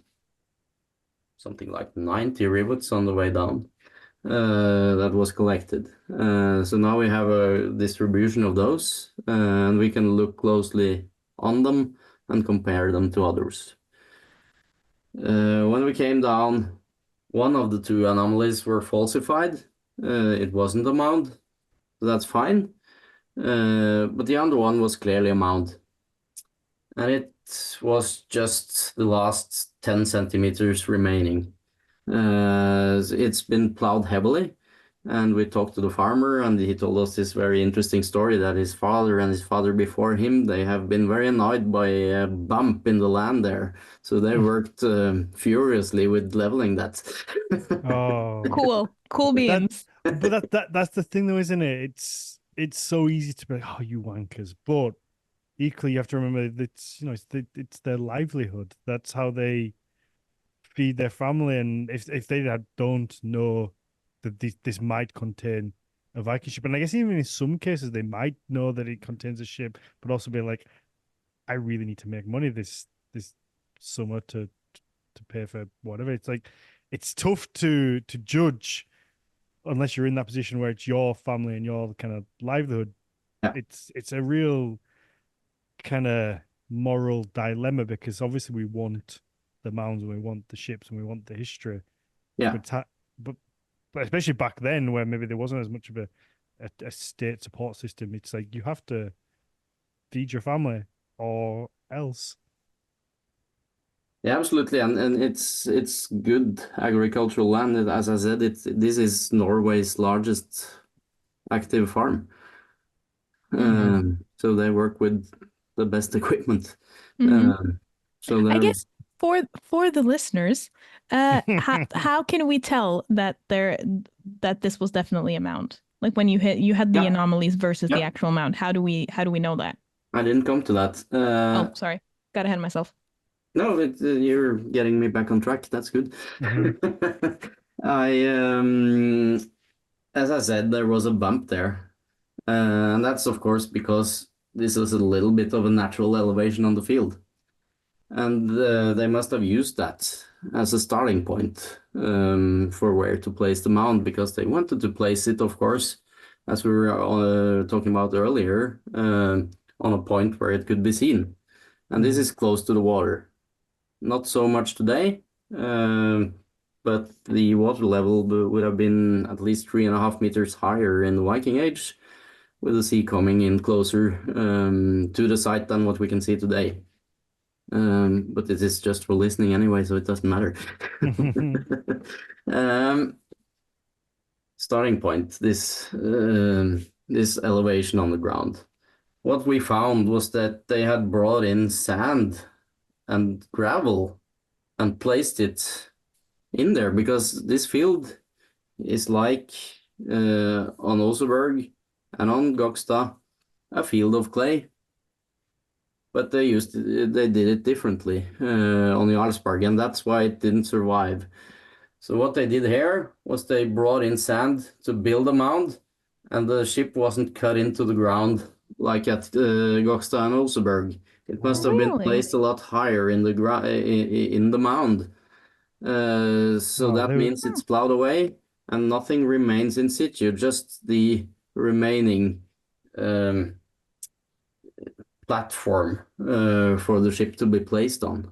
something like 90 rivets on the way down. That was collected. So now we have a distribution of those, and we can look closely on them and compare them to others. When we came down, one of the two anomalies were falsified. It wasn't a mound, so that's fine. But the other one was clearly a mound. And it was just the last 10 centimeters remaining. It's been plowed heavily, and we talked to the farmer, and he told us this very interesting story that his father and his father before him, they have been very annoyed by a bump in the land there. So they worked furiously with leveling that. Oh, Cool but beans. that's the thing, though, isn't it? It's so easy to be like, oh, you wankers, but equally you have to remember that it's their livelihood. That's how they feed their family, and if they don't know that this might contain a Viking ship, and I guess even in some cases they might know that it contains a ship, but also be like, I really need to make money this summer to pay for whatever. It's like it's tough to judge unless you're in that position where it's your family and your kind of livelihood. Yeah. It's a real kind of moral dilemma, because obviously we want the mounds and we want the ships and we want the history. Yeah. But especially back then, where maybe there wasn't as much of a state support system, it's like you have to feed your family or else. Yeah, absolutely, and it's good agricultural land. As I said, this is Norway's largest active farm. So they work with the best equipment. So I they're guess for the listeners, how can we tell that this was definitely a mound? Like when you had the Yeah. anomalies versus the Yeah. actual mound. How do we know that? I didn't come to that. Oh, sorry, got ahead of myself. No, you're getting me back on track. That's good. As I said, there was a bump there. And that's, of course, because this is a little bit of a natural elevation on the field. And they must have used that as a starting point for where to place the mound, because they wanted to place it, of course, as we were talking about earlier, on a point where it could be seen. And this is close to the water. Not so much today, but the water level would have been at least 3.5 meters higher in the Viking Age, with the sea coming in closer to the site than what we can see today. But this is just for listening anyway, so it doesn't matter. Starting point, this elevation on the ground. What we found was that they had brought in sand and gravel and placed it in there, because this field is like on Oseberg and on Gokstad, a field of clay. But they did it differently on the Jarlsberg, and that's why it didn't survive. So what they did here was they brought in sand to build a mound, and the ship wasn't cut into the ground like at Gokstad and Oseberg. It must have been placed a lot higher in the mound. So that means it's plowed away and nothing remains in situ, just the remaining platform for the ship to be placed on.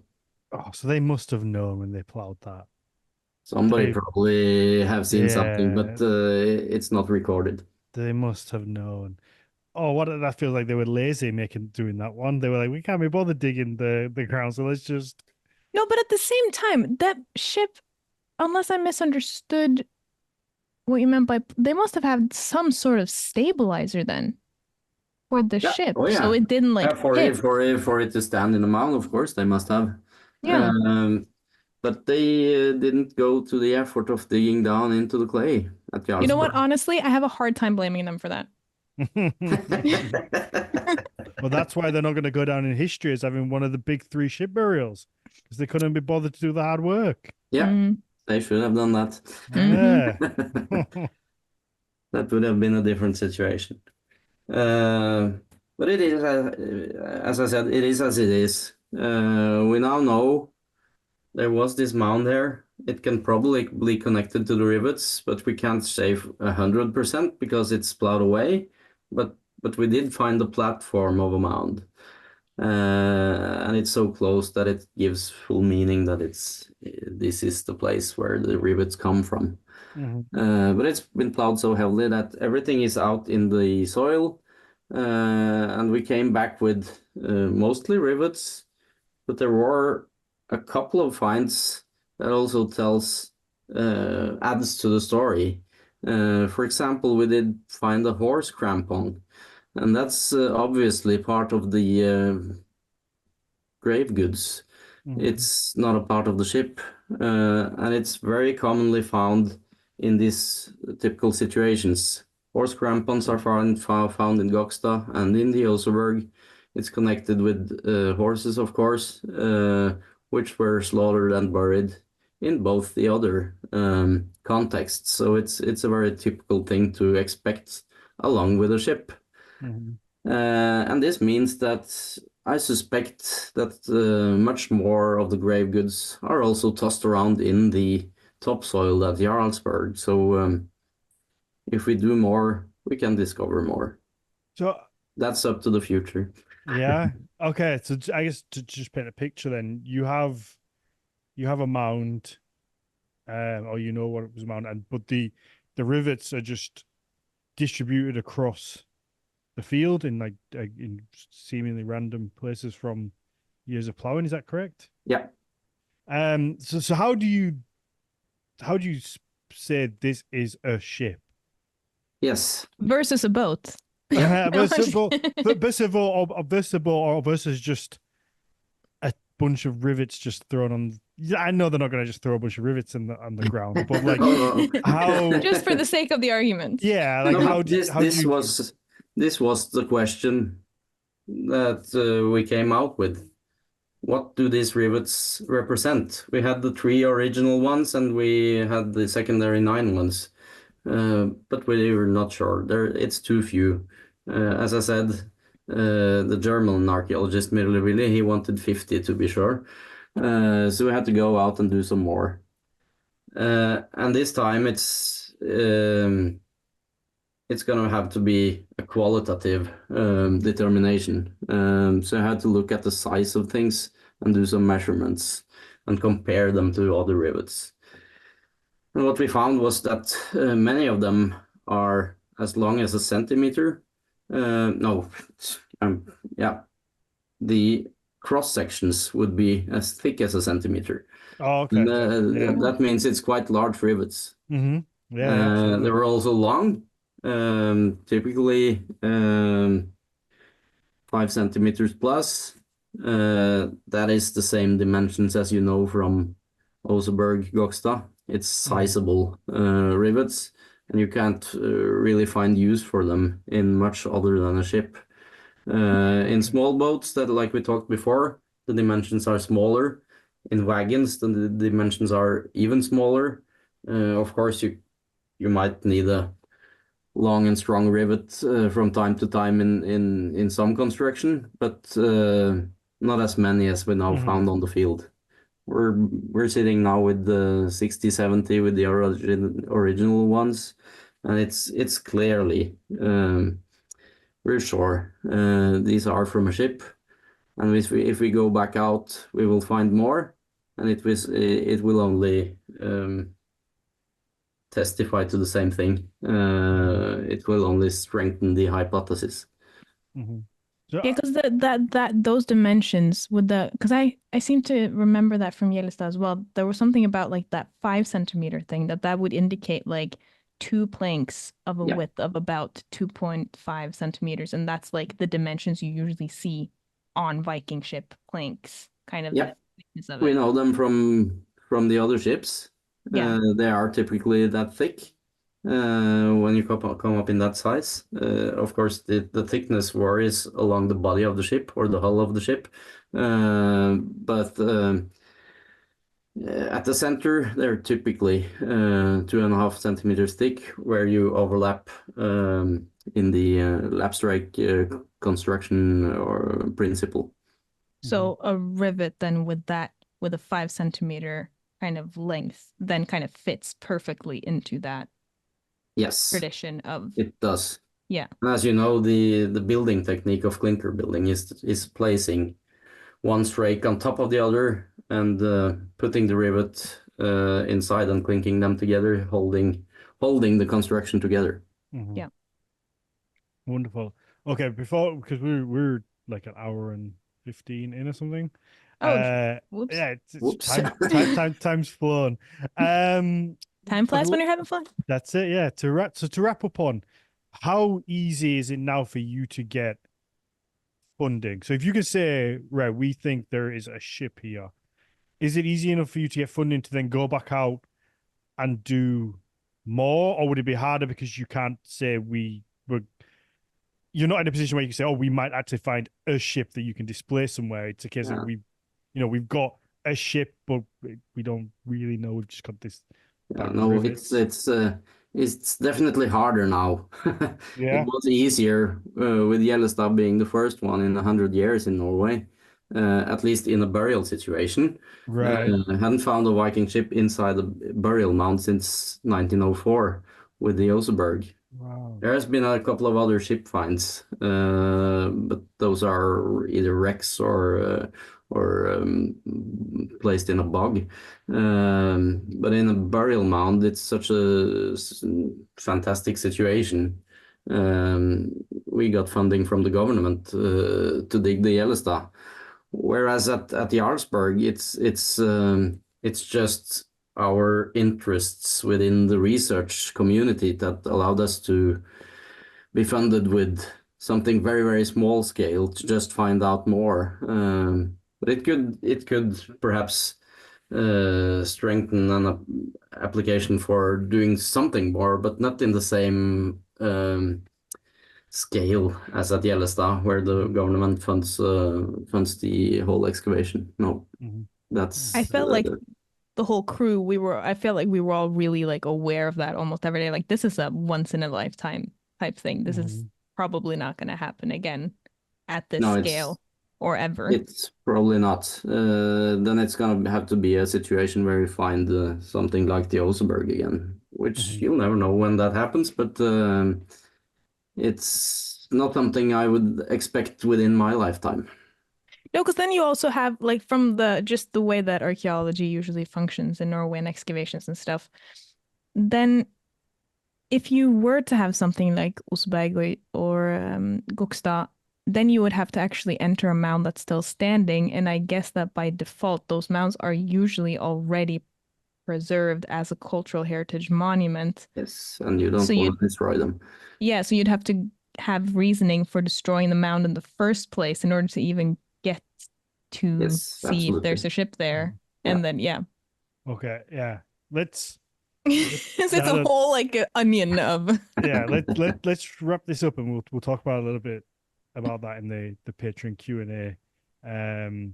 Oh, so they must have known when they plowed that. Somebody probably have seen something, but it's not recorded. They must have known. Oh, what that feels like they were lazy doing that one. They were like, we can't be bothered digging the ground, so let's just. No, but at the same time, that ship, unless I misunderstood what you meant by, they must have had some sort of stabilizer then for the ship, so it didn't hit. For it to stand in the mound, of course they must have. Yeah. But they didn't go to the effort of digging down into the clay at Jarlsberg. You know what? Honestly, I have a hard time blaming them for that. Well, that's why they're not going to go down in history as having one of the big 3 ship burials, because they couldn't be bothered to do the hard work. Yeah, they should have done that. Yeah. That would have been a different situation. But it is, as I said, it is as it is. We now know there was this mound there. It can probably be connected to the rivets, but we can't say 100% because it's plowed away. But we did find the platform of a mound. and it's so close that it gives full meaning that this is the place where the rivets come from. But it's been plowed so heavily that everything is out in the soil, and we came back with mostly rivets, but there were a couple of finds that also adds to the story. For example, we did find a horse crampon, and that's obviously part of the grave goods. It's not a part of the ship, and it's very commonly found in these typical situations. Horse crampons are found in Gokstad and in the Oseberg. It's connected with horses, of course, which were slaughtered and buried in both the other contexts. So it's a very typical thing to expect along with a ship. And this means that I suspect that much more of the grave goods are also tossed around in the topsoil at Jarlsberg. So if we do more, we can discover more. So that's up to the future. Yeah. Okay. So I guess to just paint a picture, then you have a mound, or you know what it was a mound, but the rivets are just distributed across the field in in seemingly random places from years of plowing. Is that correct? Yeah. So how do you say this is a ship? Yes. Versus a boat. Yeah. versus just a bunch of rivets just thrown on. Yeah, I know they're not going to just throw a bunch of rivets on the ground, but like how? Just for the sake of the argument. Yeah, like no, this was the question that we came out with. What do these rivets represent? We had the 3 original ones and we had the secondary 9 ones, but we were not sure. It's too few. As I said, the German archaeologist Mythology, he wanted 50 to be sure. So we had to go out and do some more. And this time it's going to have to be a qualitative determination. So I had to look at the size of things and do some measurements and compare them to other rivets. And what we found was that many of them are as long as a centimeter. The cross sections would be as thick as a centimeter. Oh, okay. That means it's quite large rivets. Mm-hmm. They were also long. Typically 5 centimeters plus. That is the same dimensions as you know from Oseberg, Gokstad. It's sizable rivets, and you can't really find use for them in much other than a ship. In small boats, that like we talked before, the dimensions are smaller. In wagons, the dimensions are even smaller. Of course, you might need a long and strong rivet from time to time in some construction, but not as many as we now found on the field. We're sitting now with the 60-70 with the original ones, and it's clearly we're sure these are from a ship, and if we go back out, we will find more, and it will only testify to the same thing. It will only strengthen the hypothesis. Yeah, because those dimensions with because I seem to remember that from Jarlsberg as well. There was something about like that 5 centimeter thing that would indicate like 2 planks of a width of about 2.5 centimeters, and that's like the dimensions you usually see on Viking ship planks. Kind of the thickness of it. We know them from the other ships. They are typically that thick. When you come up in that size, of course the thickness varies along the body of the ship or the hull of the ship, but at the center they're typically 2.5 centimeters thick, where you overlap in the lapstrike construction or principle. So a rivet then with a 5 centimeter kind of length then kind of fits perfectly into that. Yes. Tradition of it does. Yeah. As you know, the building technique of clinker building is placing one strake on top of the other and putting the rivet inside and clinking them together, holding the construction together. Mhm. Yeah. Wonderful. Okay, because we're like an hour and 15 in or something. Oh, whoops. Yeah, it's Whoops. time's flown. Time flies when you're having fun. That's it. Yeah. To wrap up on, how easy is it now for you to get funding? So if you could say, right, we think there is a ship here, is it easy enough for you to get funding to then go back out and do more, or would it be harder because you can't say you're not in a position where you can say, oh, we might actually find a ship that you can display somewhere. It's a case Yeah. of we've got a ship, but we don't really know. We've just got this. No, it's definitely harder now. Yeah. It was easier with Yellowstone being the first one in 100 years in Norway, at least in a burial situation. Right. I hadn't found a Viking ship inside a burial mound since 1904 with the Oseberg. Wow. There has been a couple of other ship finds, but those are either wrecks or placed in a bog. But in a burial mound, it's such a fantastic situation. We got funding from the government to dig the Yellowstone, whereas at Jarlsberg, it's just our interests within the research community that allowed us to be funded with something very, very small scale to just find out more. But it could perhaps strengthen an application for doing something more, but not in the same scale as at Yellowstone, where the government funds the whole excavation. No, Mhm. that's I felt like the whole crew, I felt like we were all really like aware of that almost every day. Like this is a once in a lifetime type thing. This is probably not going to happen again at this No, scale or ever. it's probably not. Then it's gonna have to be a situation where we find something like the Oseberg again, which you'll never know when that happens, but it's not something I would expect within my lifetime. No, because then you also have like from just the way that archaeology usually functions in Norway and excavations and stuff, then if you were to have something like Oseberg or Gokstad, then you would have to actually enter a mound that's still standing. And I guess that by default, those mounds are usually already preserved as a cultural heritage monument. Yes, and you don't want to destroy them. Yeah, so you'd have to have reasoning for destroying the mound in the first place in order to even get to see if there's a ship there. Yeah. And then, yeah. Okay, yeah. Let's it's a whole like onion of yeah, let's wrap this up and we'll talk about a little bit about that in the Patreon Q&A. And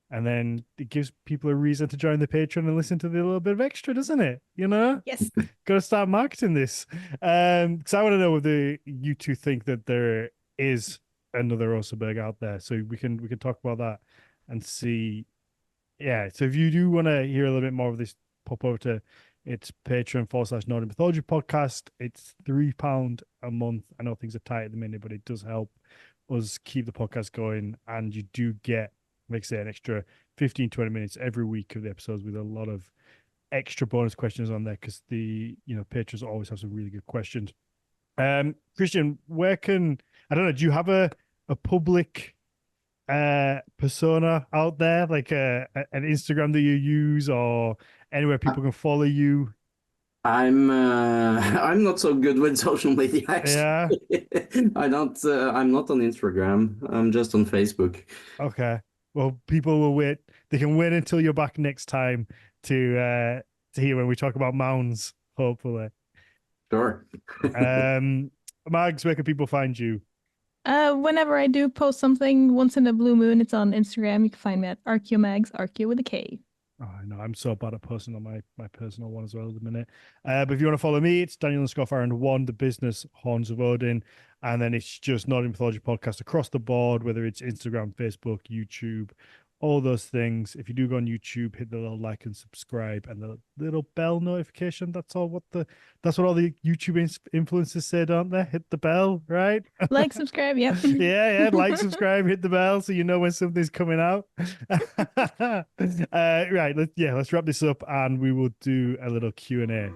then it gives people a reason to join the Patreon and listen to the little bit of extra, doesn't it? You know? Yes. Got to start marketing this. Because I want to know whether you two think that there is another Oseberg out there. So we can talk about that and see. Yeah. So if you do want to hear a little bit more of this, pop over to it's Patreon/Nordic Mythology podcast. It's £3 a month. I know things are tight at the minute, but it does help us keep the podcast going. And you do get, like I say, an extra 15-20 minutes every week of the episodes with a lot of extra bonus questions on there because the patrons always have some really good questions. Christian, where can I don't know, do you have a public persona out there, like an Instagram that you use or anywhere people can follow you? I'm not so good with social media actually. Yeah. I'm not on Instagram. I'm just on Facebook. Okay. Well, people will wait. They can wait until you're back next time to hear when we talk about mounds, hopefully. Sure. Mags, where can people find you? Whenever I do post something once in a blue moon, it's on Instagram. You can find me at Archeomags, Archeo with a K. Oh, I know. I'm so bad at posting on my personal one as well at the minute. But if you want to follow me, it's Daniel_Farrand1, the business Horns of Odin. And then it's just Nordic Mythology podcast across the board, whether it's Instagram, Facebook, YouTube, all those things. If you do go on YouTube, hit the little like and subscribe and the little bell notification. That's all that's what all the YouTube influencers say, don't they? Hit the bell, right? Like, subscribe, yep. Yeah, like, subscribe, hit the bell so you know when something's coming out. Right, let's wrap this up and we will do a little Q&A.